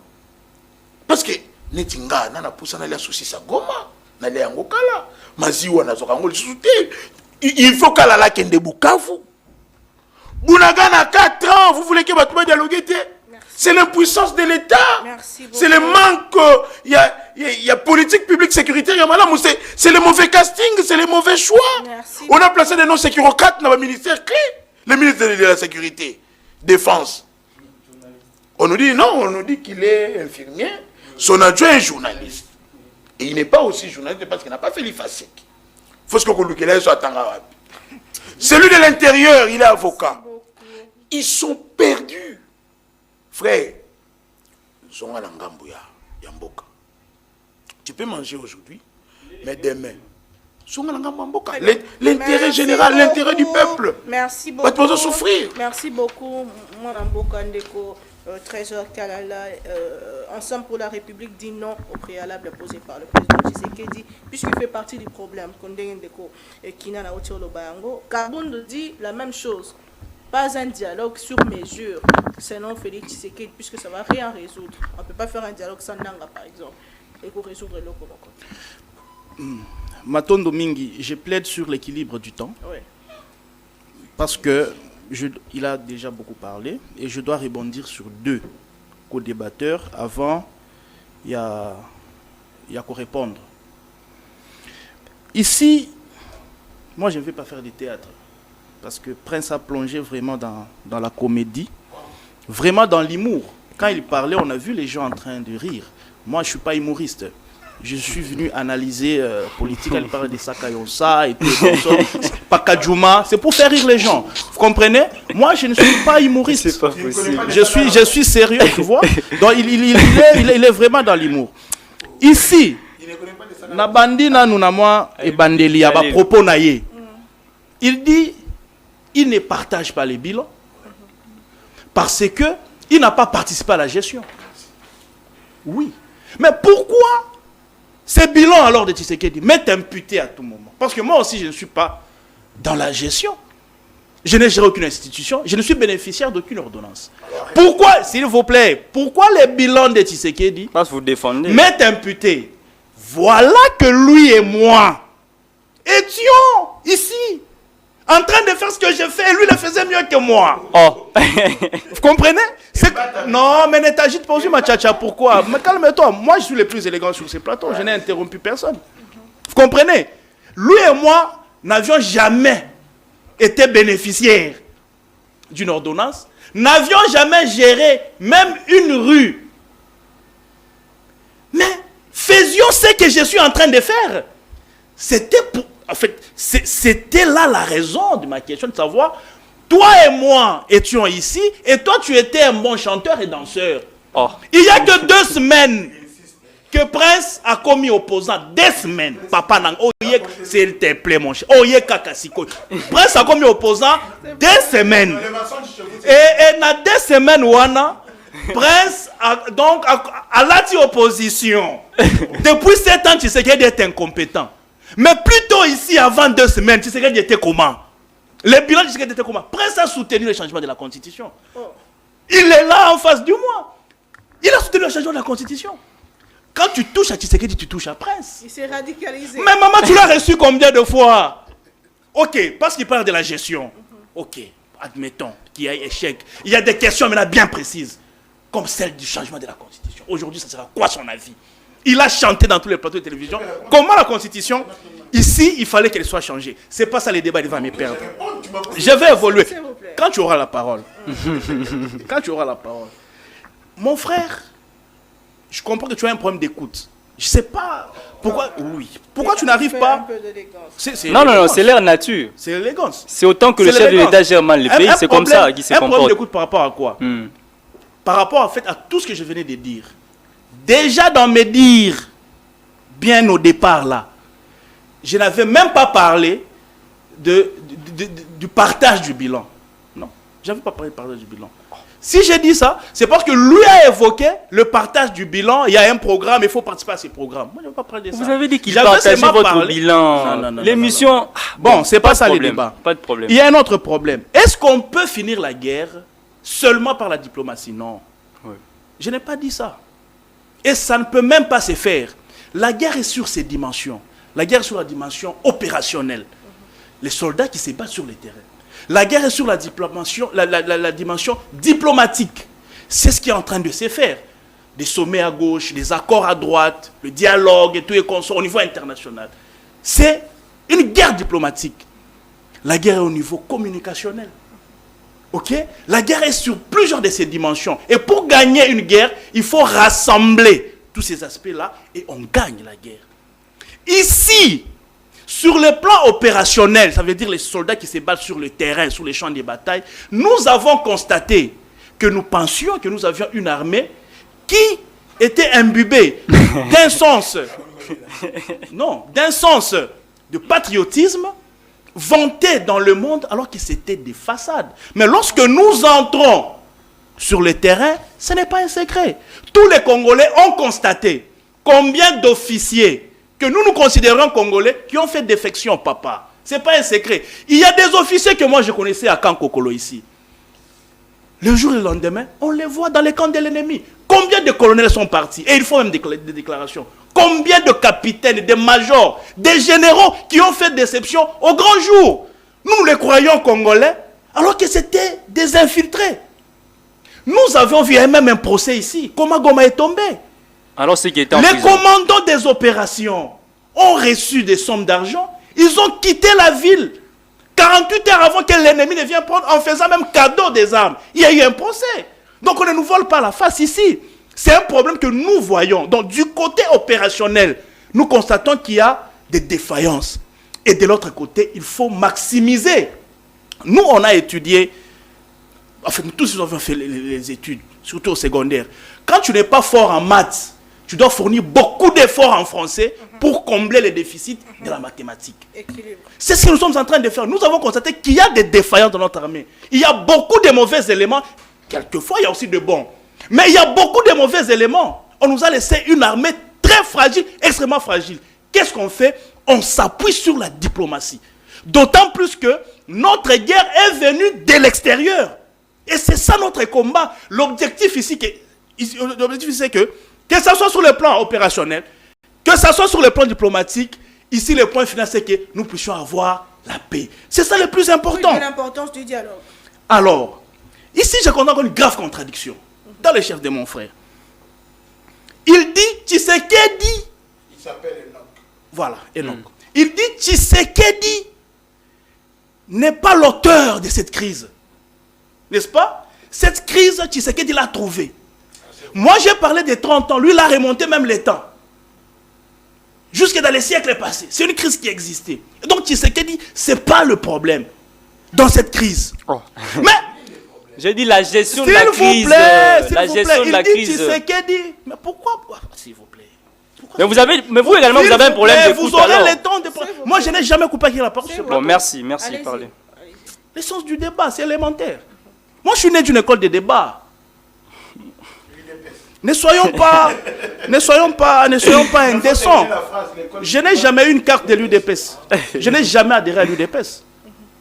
Parce que Netinga, nana poussa na souci sa goma, na le angokala, maziwa na zokango il faut qu'à la kende Bukavu. Bounaga na 4 ans, vous voulez que Batouba dialogue? C'est l'impuissance de l'État. C'est le manque. Il y a politique publique sécuritaire. C'est le mauvais casting, c'est le mauvais choix. On a placé des non-sécurocrates dans le ministère clé. Le ministre de la Sécurité, Défense. On nous dit non, on nous dit qu'il est infirmier. Son adjoint est journaliste. Et il n'est pas aussi journaliste parce qu'il n'a pas fait l'IFASEC. Il faut que le soit à celui de l'intérieur, il est avocat. Ils sont perdus. Frère, tu peux manger aujourd'hui, mais demain, l'intérêt général, l'intérêt du peuple. Merci beaucoup. Va te souffrir. Merci beaucoup, mon Amboka Ndeko, Trésor Kalala. Ensemble pour la République dit non au préalable posé par le président Tshisekedi, puisqu'il fait partie du problème. Kondé Ndeko et Kina na Otio Lobango. Kabound dit la même chose. Pas un dialogue sur mesure, sinon Félix Tshisekedi, puisque ça ne va rien résoudre. On ne peut pas faire un dialogue sans Nanga, par exemple, et pour résoudre le problème. Matondo Mingi, je plaide sur l'équilibre du temps. Oui. Parce que il a déjà beaucoup parlé, et je dois rebondir sur 2 co-débatteurs avant il y a qu'à répondre. Ici, moi je ne vais pas faire du théâtre. Parce que Prince a plongé vraiment dans la comédie, vraiment dans l'humour. Quand il parlait, on a vu les gens en train de rire. Moi, je ne suis pas humoriste. Je suis venu analyser politique. Il parlait de Sakayonsa et tout. Pakadjouma. C'est pour faire rire les gens. Vous comprenez? Moi, je ne suis pas humoriste. C'est pas possible. Je suis sérieux, tu vois. Donc, il est vraiment dans l'humour. Ici, Nabandi na nunamwa et Bandeli a propos naïe. Il dit il ne partage pas les bilans parce qu'il n'a pas participé à la gestion. Oui. Mais pourquoi ces bilans alors de Tshisekedi m'est imputé à tout moment? Parce que moi aussi je ne suis pas dans la gestion. Je n'ai géré aucune institution. Je ne suis bénéficiaire d'aucune ordonnance. Pourquoi, s'il vous plaît, pourquoi les bilans de Tshisekedi m'est imputé? Voilà que lui et moi étions ici en train de faire ce que j'ai fait, et lui le faisait mieux que moi. Oh. Vous comprenez? Non, mais ne t'agite pas aussi, ma tchatcha. Pourquoi? Mais calme-toi. Moi, je suis le plus élégant sur ces plateaux. Je n'ai interrompu personne. Vous comprenez? Lui et moi n'avions jamais été bénéficiaires d'une ordonnance. N'avions jamais géré même une rue. Mais faisions ce que je suis en train de faire. C'était pour... En fait, c'était là la raison de ma question, de savoir, toi et moi étions ici, et toi tu étais un bon chanteur et danseur. Oh. Il n'y a que 2 semaines que Prince a commis opposant. 2 semaines. Papa Nang, s'il te plaît mon cher. Kakasiko. Prince a commis opposant 2 semaines. Et dans 2 semaines, Wana, Prince a lati opposition. Depuis 7 ans, tu sais qu'il est incompétent. Mais plutôt ici, avant 2 semaines, tu sais qu'il était comment? Le bilan du Tshisekedi était comment? Prince a soutenu le changement de la Constitution. Oh. Il est là en face de moi. Il a soutenu le changement de la Constitution. Quand tu touches à Tshisekedi, tu touches à Prince. Il s'est radicalisé. Mais maman, tu l'as reçu combien de fois? Ok, parce qu'il parle de la gestion. Ok, admettons qu'il y a échec. Il y a des questions maintenant bien précises, comme celle du changement de la Constitution. Aujourd'hui, ça sera quoi son avis? Il a chanté dans tous les plateaux de télévision. Comment la Constitution, ici, il fallait qu'elle soit changée. C'est pas ça les débats, il va me perdre. Je vais évoluer. Quand tu auras la parole. Quand tu auras la parole. Mon frère, je comprends que tu as un problème d'écoute. Je sais pas pourquoi. Oui. Pourquoi tu n'arrives pas. Non, c'est leur nature. C'est l'élégance. C'est autant que le chef de l'État gère mal le pays, c'est comme ça qu'il se comporte. Un problème d'écoute par rapport à quoi? Par rapport en fait à tout ce que je venais de dire. Déjà dans mes dires, bien au départ là, je n'avais même pas parlé du partage du bilan. Non, je n'avais pas parlé du partage du bilan. Si j'ai dit ça, c'est parce que lui a évoqué le partage du bilan. Il y a un programme, il faut participer à ce programme. Moi, je n'ai pas parlé de ça. Vous avez dit qu'il partageait votre bilan. L'émission... Bon, c'est pas ça le débat. Pas de problème. Il y a un autre problème. Est-ce qu'on peut finir la guerre seulement par la diplomatie? Non. Oui. Je n'ai pas dit ça. Et ça ne peut même pas se faire. La guerre est sur ses dimensions. La guerre est sur la dimension opérationnelle. Les soldats qui se battent sur les terrains. La guerre est sur la dimension diplomatique. C'est ce qui est en train de se faire. Des sommets à gauche, des accords à droite, le dialogue et tout et consort au niveau international. C'est une guerre diplomatique. La guerre est au niveau communicationnel. Ok? La guerre est sur plusieurs de ces dimensions. Et pour gagner une guerre, il faut rassembler tous ces aspects-là et on gagne la guerre. Ici, sur le plan opérationnel, ça veut dire les soldats qui se battent sur le terrain, sur les champs de bataille, nous avons constaté que nous pensions que nous avions une armée qui était imbibée d'un sens, d'un sens de patriotisme, vanté dans le monde alors que c'était des façades. Mais lorsque nous entrons sur le terrain, ce n'est pas un secret. Tous les Congolais ont constaté combien d'officiers que nous considérons Congolais qui ont fait défection, papa. Ce n'est pas un secret. Il y a des officiers que moi je connaissais à Kankokolo ici. Le jour et le lendemain, on les voit dans les camps de l'ennemi. Combien de colonels sont partis? Et ils font même des déclarations. Combien de capitaines, de majors, des généraux qui ont fait déception au grand jour? Nous les croyons Congolais, alors que c'était des infiltrés. Nous avions vu même un procès ici. Comment Goma est tombé? Alors, c'est qui était en les prison. commandants des opérations ont reçu des sommes d'argent. Ils ont quitté la ville 48 heures avant que l'ennemi ne vienne prendre, en faisant même cadeau des armes. Il y a eu un procès. Donc on ne nous vole pas la face ici. C'est un problème que nous voyons. Donc du côté opérationnel, nous constatons qu'il y a des défaillances. Et de l'autre côté, il faut maximiser. Nous, on a étudié, enfin nous tous nous avons fait les études, surtout au secondaire. Quand tu n'es pas fort en maths, tu dois fournir beaucoup d'efforts en français pour combler les déficits de la mathématique. C'est ce que nous sommes en train de faire. Nous avons constaté qu'il y a des défaillances dans notre armée. Il y a beaucoup de mauvais éléments. Quelquefois, il y a aussi de bons. Mais il y a beaucoup de mauvais éléments. On nous a laissé une armée très fragile, extrêmement fragile. Qu'est-ce qu'on fait? On s'appuie sur la diplomatie. D'autant plus que notre guerre est venue de l'extérieur. Et c'est ça notre combat. L'objectif ici, c'est que ce soit sur le plan opérationnel, que ce soit sur le plan diplomatique, ici le point final c'est que nous puissions avoir la paix. C'est ça le plus important. Oui, l'importance du dialogue. Alors, ici je constate une grave contradiction dans le chef de mon frère. Il dit Tshisekedi. Il s'appelle Enoch. Voilà, Enoch. Il dit Tshisekedi n'est pas l'auteur de cette crise. N'est-ce pas? Cette crise, Tshisekedi l'a trouvée. Moi, j'ai parlé de 30 ans. Lui, il a remonté même les temps. Jusque dans les siècles passés. C'est une crise qui existait. Et donc, Tshisekedi, ce n'est pas le problème dans cette crise. Oh. Mais, j'ai dit la gestion de la crise. La gestion de la crise. Tshisekedi. Mais pourquoi? S'il vous plaît. Pourquoi mais vous également, vous avez un problème d'écoute. Vous aurez le temps de... Moi, je n'ai jamais coupé la parole. Bon, merci, parlez. L'essence du débat, c'est élémentaire. Moi, je suis né d'une école de débat. Ne soyons pas indécents. Je n'ai jamais eu une carte de l'UDPS. Je n'ai jamais adhéré à l'UDPS.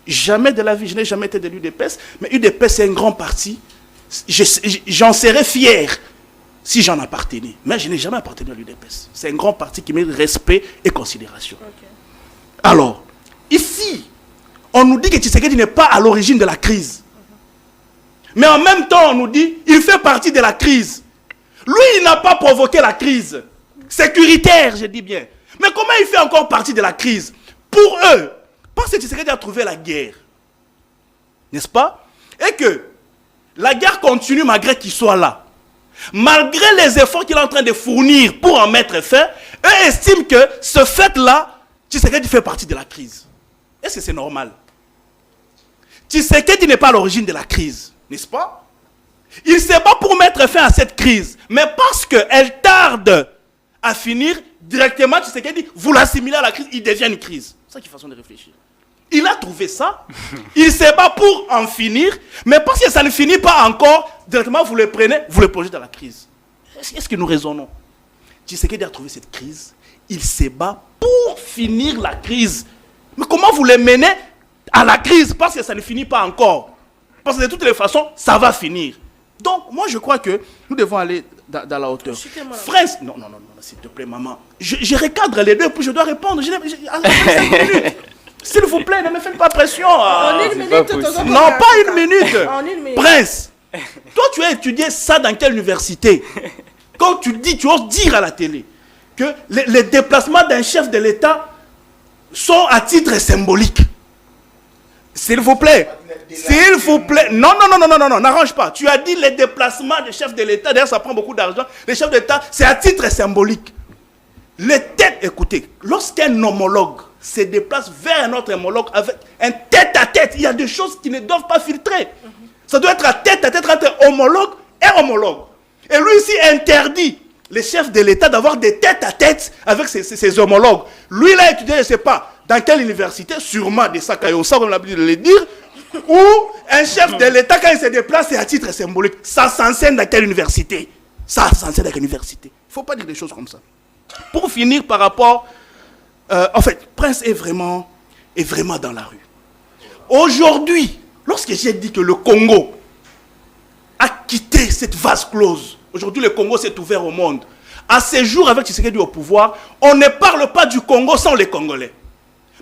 Jamais de la vie, je n'ai jamais été de l'UDPS. Mais l'UDPS, c'est un grand parti. J'en serais fier si j'en appartenais. Mais je n'ai jamais appartenu à l'UDPS. C'est un grand parti qui mérite respect et considération. Okay. Alors, ici, on nous dit que Tshisekedi n'est pas à l'origine de la crise. Mais en même temps, on nous dit qu'il fait partie de la crise. Lui, il n'a pas provoqué la crise. sécuritaire, je dis bien. Mais comment il fait encore partie de la crise? Pour eux, parce que Tshisekedi a trouvé la guerre. N'est-ce pas? Et que la guerre continue malgré qu'il soit là. Malgré les efforts qu'il est en train de fournir pour en mettre fin, eux estiment que ce fait-là, Tshisekedi fait partie de la crise. Est-ce que c'est normal? Tshisekedi n'est pas à l'origine de la crise, n'est-ce pas? Il se bat pour mettre fin à cette crise, mais parce qu'elle tarde à finir, directement Tshisekedi, vous l'assimilez à la crise, il devient une crise. C'est ça qui est façon de réfléchir. Il a trouvé ça, il se bat pour en finir, mais parce que ça ne finit pas encore, directement vous le prenez, vous le projetez dans la crise. Est-ce que nous raisonnons? Tshisekedi a trouvé cette crise, il se bat pour finir la crise. Mais comment vous le menez à la crise parce que ça ne finit pas encore? Parce que de toutes les façons, ça va finir. Donc, moi je crois que nous devons aller dans la hauteur. Frère, non, s'il te plaît, maman. Je recadre les deux, puis je dois répondre. 5 minutes. S'il vous plaît, ne me faites pas pression. Non, pas une minute. Prince, toi, tu as étudié ça dans quelle université? Quand tu oses dire à la télé que les déplacements d'un chef de l'État sont à titre symbolique. S'il vous plaît. S'il vous plaît. Non, n'arrange pas. Tu as dit les déplacements des chefs de l'État. D'ailleurs, ça prend beaucoup d'argent. Les chefs d'État, c'est à titre symbolique. Les têtes, écoutez, lorsqu'un homologue se déplace vers un autre homologue avec un tête-à-tête, il y a des choses qui ne doivent pas filtrer. Ça doit être à tête-à-tête entre homologue et homologue. Et lui ici interdit les chefs de l'État d'avoir des tête-à-tête avec ses homologues. Lui, il a étudié, je ne sais pas, dans quelle université, sûrement des Sakayosa, comme l'habitude de le dire, où un chef de l'État, quand il se déplace, c'est à titre symbolique. Ça s'enseigne dans quelle université? Ça s'enseigne dans quelle université? Il ne faut pas dire des choses comme ça. Pour finir, par rapport... en fait, Prince est vraiment dans la rue. Aujourd'hui, lorsque j'ai dit que le Congo a quitté cette vase close, aujourd'hui le Congo s'est ouvert au monde. À ces jours, avec Tshisekedi au pouvoir, on ne parle pas du Congo sans les Congolais.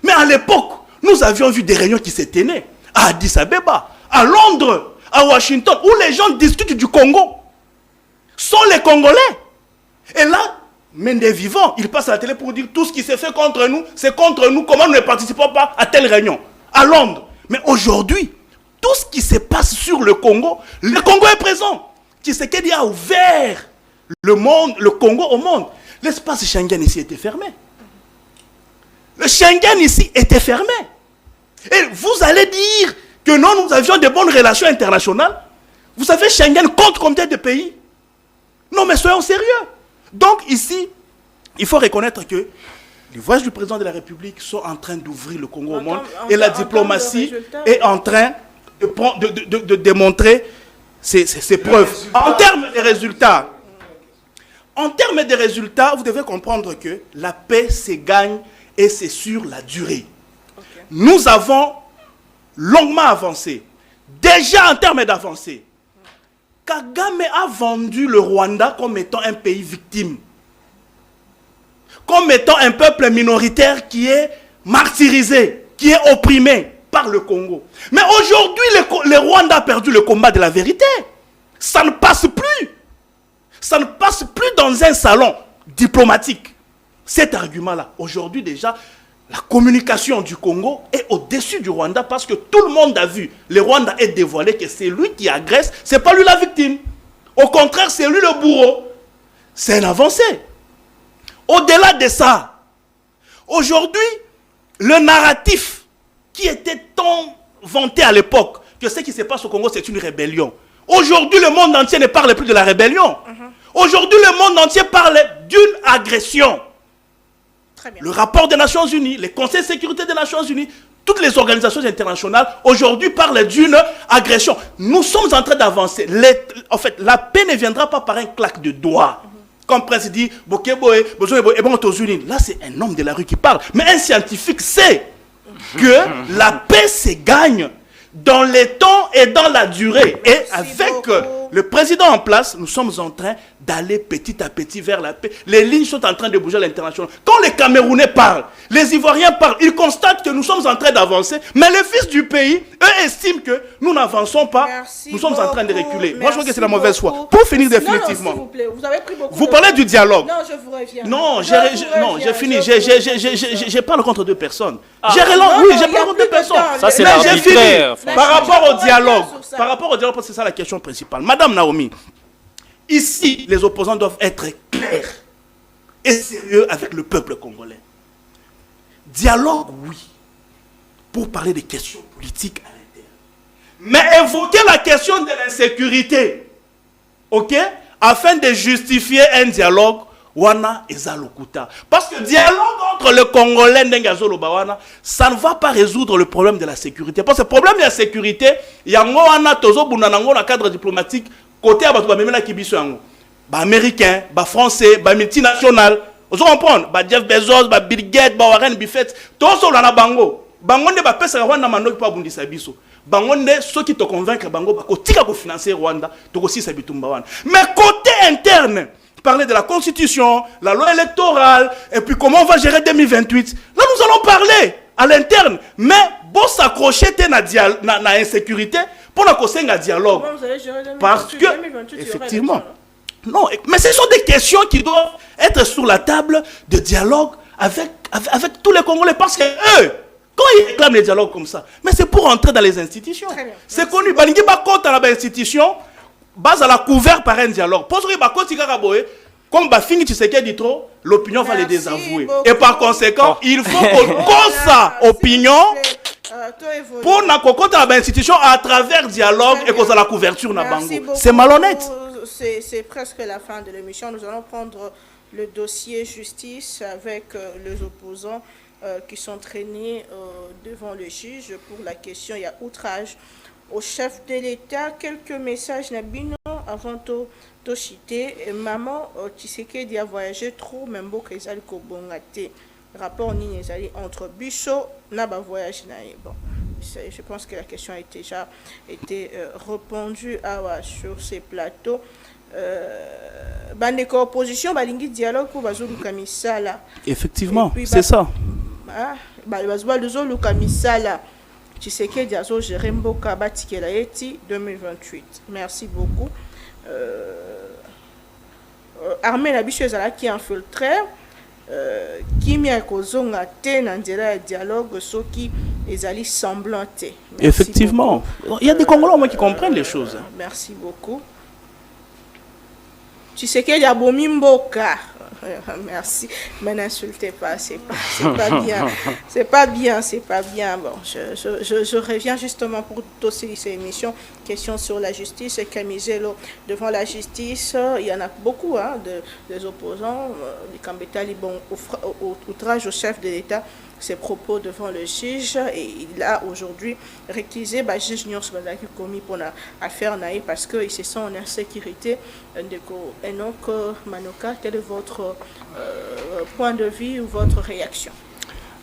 Mais à l'époque, nous avions vu des réunions qui se tenaient à Addis Abeba, à Londres, à Washington, où les gens discutent du Congo. Sont les Congolais. Et là, même des vivants, ils passent à la télé pour dire tout ce qui s'est fait contre nous, c'est contre nous, comment nous ne participons pas à telle réunion, à Londres. Mais aujourd'hui, tout ce qui se passe sur le Congo est présent. Tshisekedi a ouvert le Congo au monde. L'espace Schengen ici était fermé. Le Schengen ici était fermé. Et vous allez dire que non, nous avions de bonnes relations internationales. Vous savez, Schengen compte combien de pays? Non, mais soyons sérieux. Donc ici, il faut reconnaître que les voyages du président de la République sont en train d'ouvrir le Congo au monde et la diplomatie est en train de démontrer ses preuves. En termes de résultats, vous devez comprendre que la paix se gagne et c'est sur la durée. Okay. Nous avons longuement avancé. Déjà en termes d'avancée, Kagame a vendu le Rwanda comme étant un pays victime. Comme étant un peuple minoritaire qui est martyrisé, qui est opprimé par le Congo. Mais aujourd'hui, le Rwanda a perdu le combat de la vérité. Ça ne passe plus. Ça ne passe plus dans un salon diplomatique. Cet argument-là, aujourd'hui déjà, la communication du Congo est au-dessus du Rwanda parce que tout le monde a vu, le Rwanda est dévoilé que c'est lui qui agresse, c'est pas lui la victime. Au contraire, c'est lui le bourreau. C'est une avancée. Au-delà de ça, aujourd'hui, le narratif qui était tant vanté à l'époque, que ce qui se passe au Congo, c'est une rébellion. Aujourd'hui, le monde entier ne parle plus de la rébellion. Aujourd'hui, le monde entier parle d'une agression. Très bien. Le rapport des Nations Unies, les conseils de sécurité des Nations Unies, toutes les organisations internationales, aujourd'hui, parlent d'une agression. Nous sommes en train d'avancer. En fait, la paix ne viendra pas par un claque de doigts. Comme Prince dit, là, c'est un homme de la rue qui parle. Mais un scientifique sait que la paix se gagne dans les temps et dans la durée. Et avec le président en place, nous sommes en train d'aller petit à petit vers la paix. Les lignes sont en train de bouger à l'international. Quand les Camerounais parlent, les Ivoiriens parlent, ils constatent que nous sommes en train d'avancer, mais les fils du pays, eux, estiment que nous n'avançons pas, nous sommes en train de reculer. Moi, je crois que c'est la mauvaise foi. Pour finir définitivement, non, s'il vous plaît, vous avez pris beaucoup vous de parlez temps. du dialogue. Non, je vous reviens. Non, j'ai fini. Je parle contre deux personnes. Non, Je il y a parle contre plus deux de personnes. temps. Ça, c'est Mais j'ai fini. l'arbitraire, Par rapport au dialogue, sur ça. parce que c'est ça la question principale. Madame Naomi, ici, les opposants doivent être clairs et sérieux avec le peuple congolais. Dialogue, oui, pour parler des questions politiques à l'intérieur. Mais évoquer la question de l'insécurité, ok, afin de justifier un dialogue, wana ezalokuta. Parce que dialogue entre le Congolais wana, ça ne va pas résoudre le problème de la sécurité. Parce que le problème de la sécurité, yango wana tozo bunanango na cadre diplomatique côté abatu ba memela kibiso yango. Ba américain, ba français, ba multinational. Vous comprenez? Ba Jeff Bezos, ba Bill Gates, ba Warren Buffett, tozo la na bango. Bango nde ba pesa Rwanda manoki pa bundisa biso. Bango nde ceux qui te convaincre bango ba kotika ko financer Rwanda, to ko sisa bitumba wana. Mais côté interne, parler de la constitution, la loi électorale, et puis comment on va gérer 2028. Là, nous allons parler à l'interne. Mais bon s'accrocher na insécurité pour un dialogue. Comment vous allez gérer 2028? Parce que, 2028, effectivement, non, mais ce sont des questions qui doivent être sur la table de dialogue avec tous les Congolais. Parce que eux, quand ils réclament les dialogues comme ça, mais c'est pour entrer dans les institutions. C'est connu. Balingi ba compte dans la institution. Base à la couvert par un dialogue. Comme Bafini Tshisekedi dit trop, l'opinion va les désavouer. Et par conséquent, il faut qu'on ça opinion pour na kokota la institution à travers dialogue et cause à la couverture na bango. C'est malhonnête. C'est presque la fin de l'émission. Nous allons prendre le dossier justice avec les opposants qui sont traînés devant le juge pour la question. Il y a outrage au chef de l'État. Quelques messages Nabino avant de citer. Maman Tshisekedi a voyagé trop, même beau qu'ils allaient kobongate. Rapport ni entre Bisso n'a pas voyagé. Bon, je pense que la question a déjà été répondue sur ces plateaux. Bandeko opposition balingi dialogue pour bazulu kamisala. Effectivement, c'est ça. Bazulu kamisala. Tshisekedi azo gérer mboka batikela eti 2028. Merci beaucoup. Armée la bicho ezala qui infiltré qui mi akozonga te na nzela ya dialogue soki ezali semblant te. Effectivement. Il y a des Congolais qui comprennent les choses. Merci beaucoup. Tshisekedi abomi mboka. Merci, mais n'insultez pas, c'est pas bien, c'est pas bien. Bon, je reviens justement pour aussi ces émissions, question sur la justice, Camizelo devant la justice, il y en a beaucoup des opposants, les Kambetali, bon, outrage au chef de l'État, ses propos devant le juge, et il a aujourd'hui réquisé le juge Nyons qui a commis pour l'affaire Naï parce qu'ils se sont en insécurité. Et donc, Manoka, quel est votre point de vue ou votre réaction?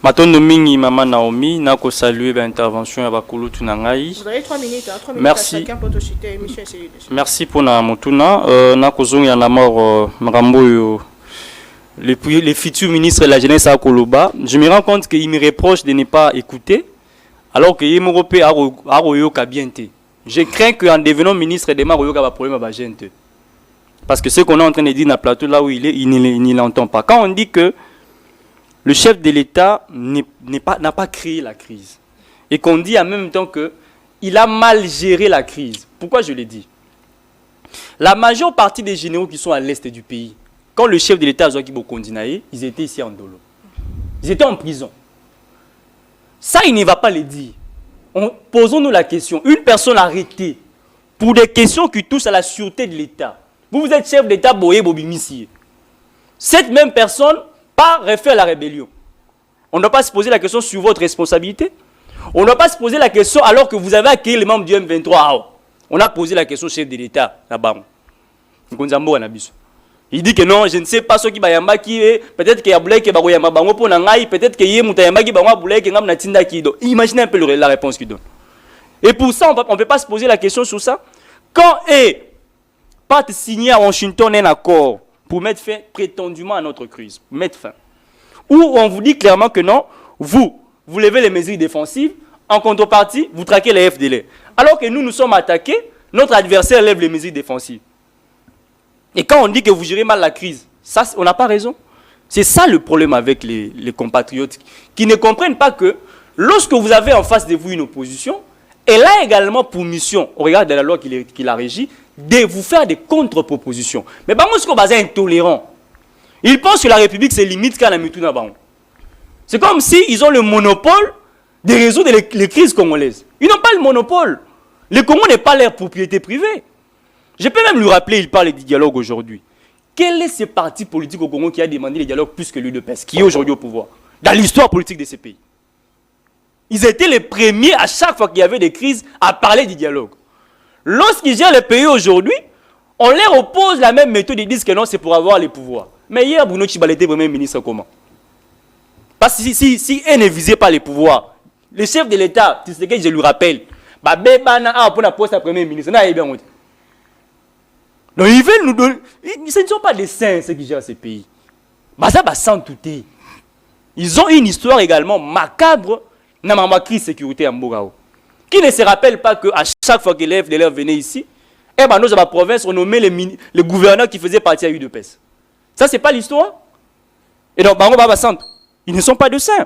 Matondo mingi Maman Naomi, nako saluer l'intervention ya bakulu tunangai. Vous avez 3 minutes, 3 minutes merci. À chacun pour te citer, émission. Merci pour na motuna, nako zonga na mort Marambo les futurs ministres de la jeunesse à Koloba. Je me rends compte qu'ils me reprochent de ne pas écouter, alors que Yemorope a Royoka bien. Je crains qu'en devenant ministre, demain Royoka va problème à la gente. Parce que ce qu'on est en train de dire dans le plateau là où il est, il ne l'entend pas. Quand on dit que le chef de l'État n'a pas créé la crise, et qu'on dit en même temps qu'il a mal géré la crise, pourquoi je le dis? La majeure partie des généraux qui sont à l'est du pays, quand le chef de l'État Joachim Bokondinaye, ils étaient ici en Dolo. Ils étaient en prison. Ça, il ne va pas le dire. Posons-nous la question. Une personne arrêtée pour des questions qui touchent à la sûreté de l'État. Vous êtes chef d'État Boye Bobimisi. Cette même personne part refaire la rébellion. On ne doit pas se poser la question sur votre responsabilité. On ne doit pas se poser la question alors que vous avez accueilli les membres du M23. On a posé la question au chef de l'État là-bas. Il dit que non, je ne sais pas ce qui va yamba qui est. Peut-être qu'il y a boulé qui va yamba bango pour nangai. Peut-être qu'il y a mutayamba qui va boulé qui ngam natinda qui do. Imaginez un peu la réponse qu'il donne. Et pour ça, on ne peut pas se poser la question sur ça. Quand est partent signer à Washington un accord pour mettre fin prétendument à notre crise, mettre fin. Où on vous dit clairement que non, vous levez les mesures défensives, en contrepartie, vous traquez les FDL. Alors que nous sommes attaqués, notre adversaire lève les mesures défensives. Et quand on dit que vous gérez mal la crise, ça, on n'a pas raison. C'est ça le problème avec les compatriotes qui ne comprennent pas que lorsque vous avez en face de vous une opposition, elle a également pour mission, au regard de la loi qui la régit, de vous faire des contre-propositions. Mais par contre, c'est intolérant. Ils pensent que la République se limite qu'à la Mituna Bango. C'est comme s'ils ont le monopole de résoudre les crises congolaises. Ils n'ont pas le monopole. Le Congo n'est pas leur propriété privée. Je peux même lui rappeler, il parle du dialogue aujourd'hui. Quel est ce parti politique au Congo qui a demandé le dialogue plus que l'UDPS, qui est aujourd'hui au pouvoir, dans l'histoire politique de ces pays? Ils étaient les premiers, à chaque fois qu'il y avait des crises, à parler du dialogue. Lorsqu'ils gèrent le pays aujourd'hui, on leur oppose la même méthode. Ils disent que non, c'est pour avoir les pouvoirs. Mais hier, Bruno Tshibala était Premier ministre comment? Parce que si elle ne visait pas les pouvoirs, le chef de l'État, c'est ce que je lui rappelle, pour la poste à Premier ministre, donc ils veulent nous donner. Ce ne sont pas des saints ceux qui gèrent ces pays. Ils ont une histoire également macabre dans la crise de sécurité en Mbogao. Qui ne se rappelle pas qu'à chaque fois que les FDLR venaient ici, nous, dans la province, on nommait le gouverneur qui faisait partie à UDPS. Ça, c'est pas l'histoire. Et donc, ils ne sont pas de saints.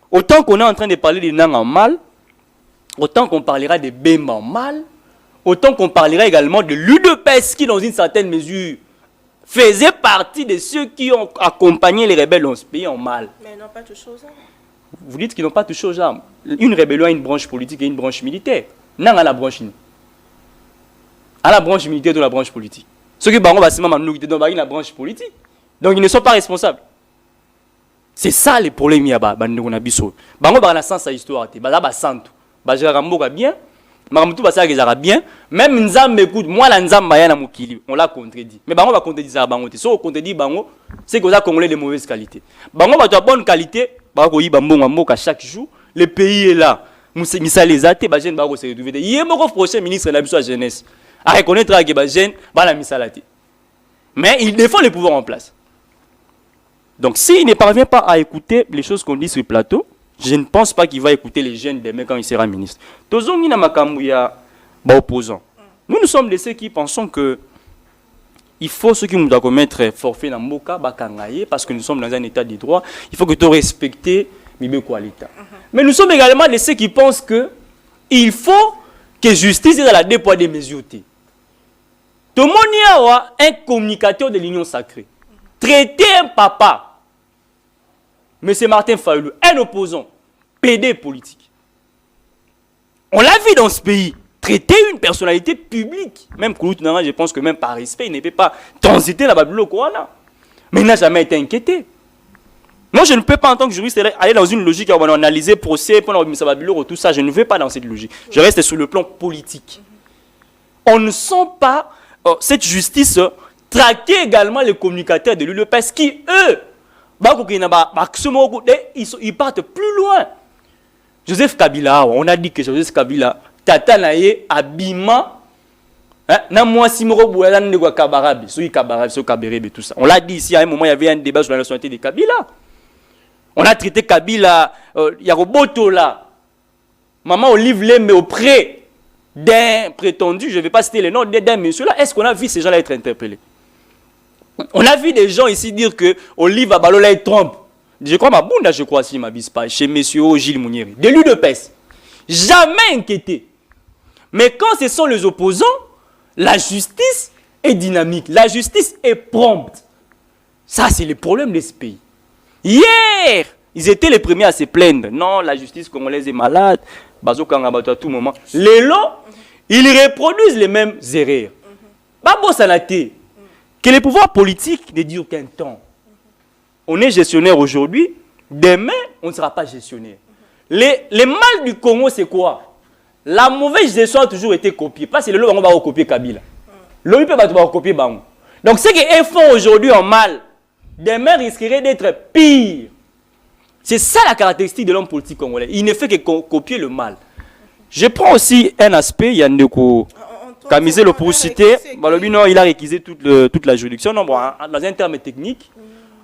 Autant qu'on est en train de parler des Nang en mal, autant qu'on parlera des Bemba en mal, autant qu'on parlera également de l'UDPS qui, dans une certaine mesure, faisait partie de ceux qui ont accompagné les rebelles dans ce pays en mal. Mais ils n'ont pas touché aux armes. Vous dites qu'ils n'ont pas touché aux armes. Une rébellion a une branche politique et une branche militaire. Non, à la branche militaire de la branche politique. Ceux qui ont la branche politique. Donc ils ne sont pas responsables. C'est ça le problème. Il y a un sens à l'histoire. Il y a bien. Même Nzambe écoute, moi la Nzambe on l'a contredit. Mais on va contredire ça. Si on contredit, c'est que vous avez de mauvaise qualité. On va de bonne qualité. Chaque jour, le pays est là. Moussa les athées, il y a un prochain ministre de la jeunesse à reconnaître que les jeunes la misalate. Mais il défend le pouvoir en place. Donc s'il ne parvient pas à écouter les choses qu'on dit sur le plateau, je ne pense pas qu'il va écouter les jeunes demain quand il sera ministre. Nous sommes de ceux qui pensons que il faut ceux qui nous doivent commettre forfait dans Moka, parce que nous sommes dans un état de droit. Il faut que tu respectes l'État. Mais nous sommes également de ceux qui pensent que il faut que justice est dans la dépôt des mesures. Tout le monde a un communicateur de l'Union sacrée. Traiter un papa, M. Martin Fayulu, un opposant, PD politique. On l'a vu dans ce pays. Traiter une personnalité publique, même Kouloutounan, je pense que même par respect, il ne peut pas transiter la Babylone Kouana. Mais il n'a jamais été inquiété. Moi, je ne peux pas, en tant que juriste, aller dans une logique où on va analyser procès, pendant la Babylone, tout ça. Je ne vais pas dans cette logique. Je reste sur le plan politique. On ne sent pas cette justice traquer également les communicateurs de l'UE parce qu'eux, ils partent plus loin. Joseph Kabila, on a dit que Joseph Kabila, Tata Naye, Abima, na moi Simoro Boualan de Kabarabi, tout ça. On l'a dit ici, à un moment, il y avait un débat sur la nationalité de Kabila. On a traité Kabila, il y a Roboto là. Maman Olive Lembe auprès d'un prétendu, je ne vais pas citer le nom d'un monsieur là. Est-ce qu'on a vu ces gens-là être interpellés? On a vu des gens ici dire que Olive Abalola est trompe. Je crois ma bunda, je crois, si ma bise pas, chez monsieur Gilles Mounieri. De l'UDPS. Jamais inquiété. Mais quand ce sont les opposants, la justice est dynamique. La justice est prompte. Ça, c'est le problème de ce pays. Hier, ils étaient les premiers à se plaindre. Non, la justice congolaise est malade. Bazo Kangabato à tout moment. Les lots, ils reproduisent les mêmes erreurs. Babo Salate. Que les pouvoirs politiques ne durent qu'un temps. On est gestionnaire aujourd'hui. Demain, on ne sera pas gestionnaire. Les mal du Congo, c'est quoi? La mauvaise gestion a toujours été copiée. Parce que le lot, on va recopier Kabila. L'ONU peut pas recopier Bango. Donc, ce qu'ils font aujourd'hui en mal, demain risquerait d'être pire. C'est ça la caractéristique de l'homme politique congolais. Il ne fait que copier le mal. Je prends aussi un aspect, Yandeko. On Camiselo pour citer, non, il a réquisé toute la juridiction. Non, bon, dans un terme technique,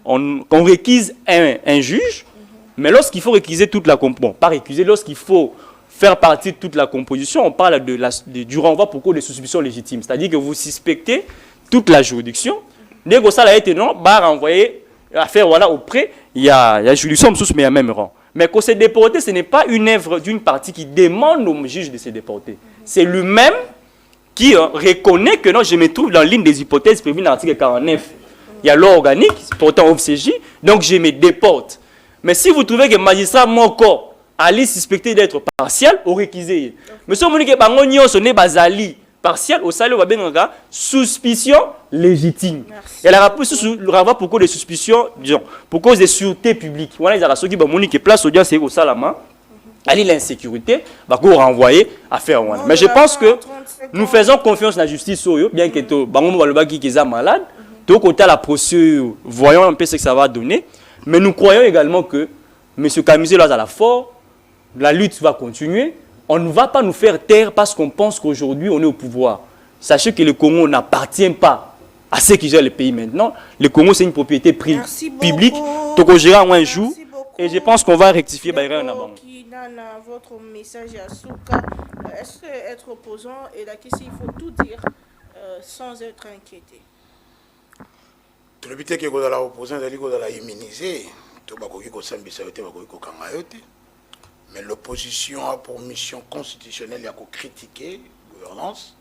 on réquise un juge, mais lorsqu'il faut réquiser toute la composition, bon, pas réquiser, lorsqu'il faut faire partie de toute la composition, on parle du renvoi pour cause de suspicion légitime. C'est-à-dire que vous suspectez toute la juridiction. Dès que ça a été non, bah renvoyer l'affaire voilà auprès, il y a juridiction mais à même rang. Mais quand c'est déporté, ce n'est pas une œuvre d'une partie qui demande au juge de se déporter. C'est lui-même qui reconnaît que non, je me trouve dans l'une des hypothèses prévues dans l'article 49. Il y a loi organique, pourtant au CJ, donc je me déporte. Mais si vous trouvez que le magistrat Moko allait suspecter d'être partial, au réquisé. Mais si vous dites que ce n'est pas partial, au salaire, on va suspicion légitime. Et la rapport le renvoi pour cause de suspicion, disons, pour cause de sûreté publique. Voilà, il y a ceux qui ont place audience au salama. Ali l'insécurité, va qu'on renvoyer à faire. Mais je pense que nous faisons confiance à la justice, bien que tout qui est malade, tout côté la procédure, voyons un peu ce que ça va donner. Mais nous croyons également que M. Camiselo a la force, la lutte va continuer. On ne va pas nous faire taire parce qu'on pense qu'aujourd'hui on est au pouvoir. Sachez que le Congo n'appartient pas à ceux qui gèrent le pays maintenant. Le Congo c'est une propriété publique. Donc on gérera un jour. Et je pense qu'on va rectifier Bayern en avant. Votre message à Souka, est-ce que être opposant et la question il faut tout dire sans être inquiété? Tout le but est que vous allez opposant, vous allez immuniser. Mais l'opposition a pour mission constitutionnelle, il y a qu'à critiquer la gouvernance,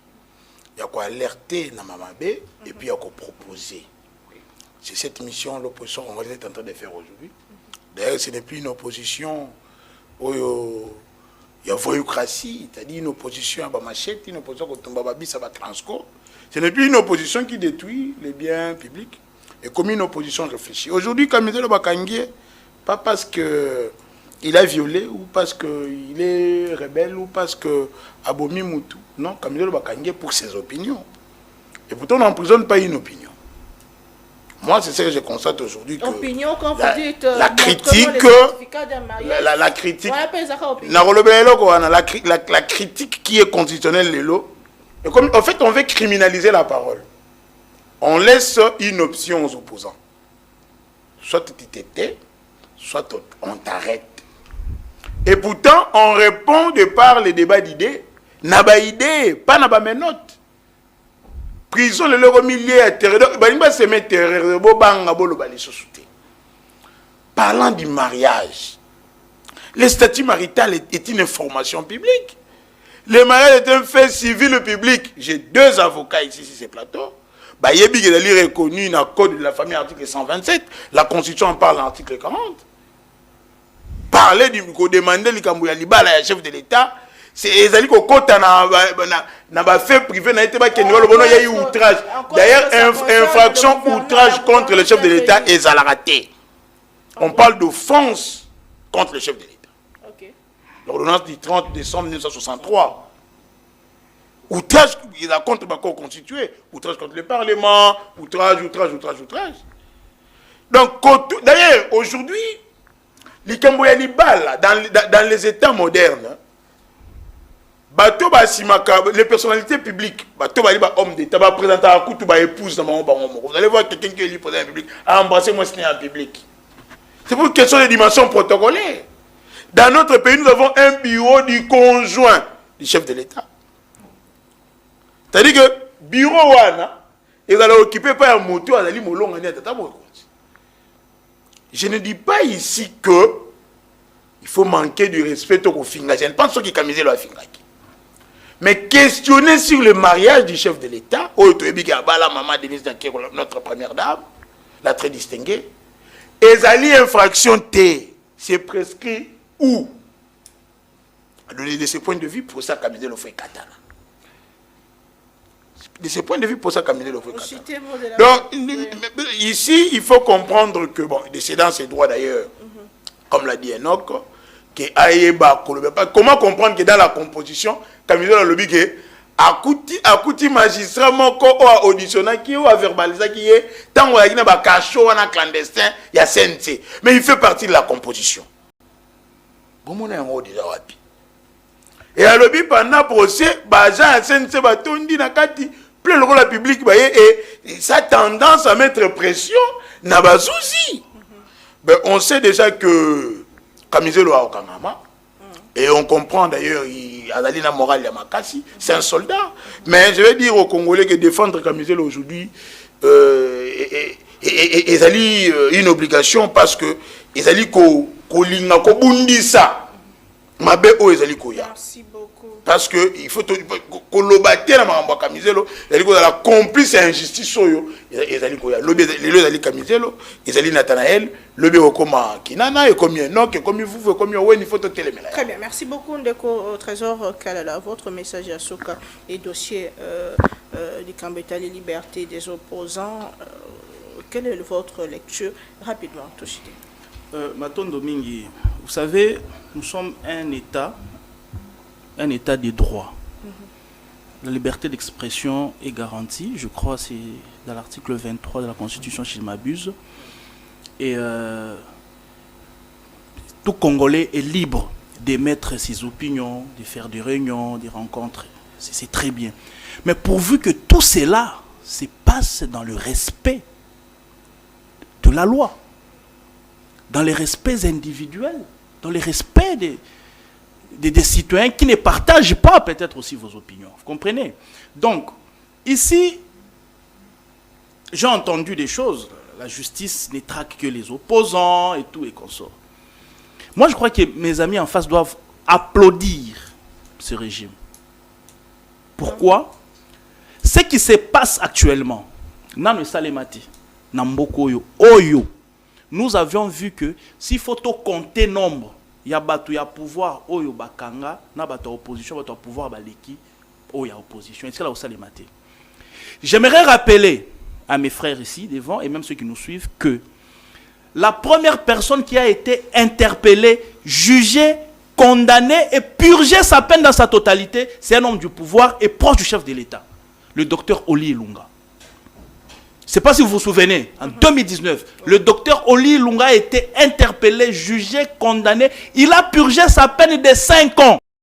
il y a qu'à alerter Namamabé et puis il y a qu'à proposer. C'est cette mission, l'opposition qu'on est en train de faire aujourd'hui. D'ailleurs, ce n'est plus une opposition où il y a voyoucratie, c'est-à-dire une opposition à Bamachette, une opposition qui tombe à Babis, à Transco. Ce n'est plus une opposition qui détruit les biens publics, et comme une opposition réfléchie. Aujourd'hui, Camiselo Bakangé, pas parce qu'il a violé, ou parce qu'il est rebelle, ou parce qu'il a abomi Moutou. Non, Camiselo Bakangé pour ses opinions. Et pourtant, on n'emprisonne pas une opinion. Moi, c'est ce que je constate aujourd'hui. Opinion, quand vous dites la critique, la critique, la critique qui est constitutionnelle, et comme, en fait, on veut criminaliser la parole. On laisse une option aux opposants. Soit tu t'étais, soit on t'arrête. Et pourtant, on répond de par les débats d'idées. Naba idée, pas naba menote. Prison le loro millier à terreur. Parlant du mariage, le statut marital est une information publique. Le mariage est un fait civil public. J'ai 2 avocats ici sur ce plateau. Bayebi qui est reconnu dans le code de la famille, article 127. La Constitution en parle à l'article 40. Parler du demander le chef de l'État. C'est ezali ko kota na fait privé na été ba kenelo bono ya outrage. D'ailleurs infraction outrage contre le chef de l'État et ça l'a raté. On parle d'offense contre le chef de l'État. OK. L'ordonnance du 30 décembre 1963. Outrage il a contre le corps constitué, outrage contre le parlement, outrage. Donc d'ailleurs aujourd'hui les Kamboya dans les états modernes les personnalités publiques, hommes d'État, présenter un coup de épouse dans mon vous allez voir quelqu'un qui est président public, à embrasser moi ce n'est en public. C'est pour une question de dimension protocolaire. Dans notre pays, nous avons un bureau du conjoint du chef de l'État. C'est-à-dire que bureau wana, il va l'occuper par un moto à la ligne longue. Je ne dis pas ici que il faut manquer du respect au Finga. Je ne pense pas qu'il camisé le Finga. Mais questionner sur le mariage du chef de l'État, la maman Denise Danké, notre première dame, la très distinguée, ezali infraction T, c'est prescrit où? De ce point de vue, pour ça, Camiselo le fait katana. De ce point de vue, pour ça, Camiselo le fait katana. Donc, ici, il faut comprendre que, bon, décédant ses droits d'ailleurs, comme l'a dit Enoch, comment comprendre que dans la composition, Camiselo lobby que akuti magistrat moko o auditionné qui ou a verbalisé qui est tant on a gagné ba cachot en clandestin il y a CNC mais il fait partie de la composition. Bon on est en haut déjà wapi. Et à l'objet pendant procès, agent SNC batondi na kati plein le rôle public et ça tendance à mettre pression na bazouzi. Ben on sait déjà que Kamizelo a Okangama. Et on comprend d'ailleurs, Adalina Moral Yamakasi, c'est un soldat. Mais je vais dire aux Congolais que défendre Kamizelo aujourd'hui est une obligation parce que ils allaient kolinga kobundisa mabe o ezali koya. Merci beaucoup. Parce que il faut kolobater na mamba Kamizelo, ezali ko la complice injustice oyo ezali koya. Lobe ezali Kamizelo, ezali Nathanaël, lobe okoma Kinana et comme Enoch et comme vous comme Wen il faut te téléméla. Très bien, merci beaucoup Ndeko Trésor Kalala, votre message à Soka et dossier du Kambeta les libertés des opposants. Quelle est votre lecture rapidement Toshide? Maton Domingue, vous savez, nous sommes un État de droit. La liberté d'expression est garantie, je crois, c'est dans l'article 23 de la Constitution, si je ne m'abuse. Et tout Congolais est libre d'émettre ses opinions, de faire des réunions, des rencontres. C'est très bien. Mais pourvu que tout cela se passe dans le respect de la loi, dans les respects individuels, dans le respect des citoyens qui ne partagent pas peut-être aussi vos opinions. Vous comprenez? Donc, ici, j'ai entendu des choses. La justice ne traque que les opposants et tout et consorts. Moi, je crois que mes amis en face doivent applaudir ce régime. Pourquoi? Ce qui se passe actuellement, Nano Salemati, Namboko Oyo, nous avions vu que s'il faut compter nombre, il y a pouvoir, Oyo Bakanga, na bata opposition, bata pouvoir baleki, Oyo opposition. Est-ce que là au Salemati? J'aimerais rappeler à mes frères ici devant et même ceux qui nous suivent que la première personne qui a été interpellée, jugée, condamnée et purgée sa peine dans sa totalité, c'est un homme du pouvoir et proche du chef de l'État, le docteur Oli Ilunga. Je ne sais pas si vous vous souvenez, en 2019, le docteur Oli Ilunga a été interpellé, jugé, condamné. Il a purgé sa peine de 5 ans.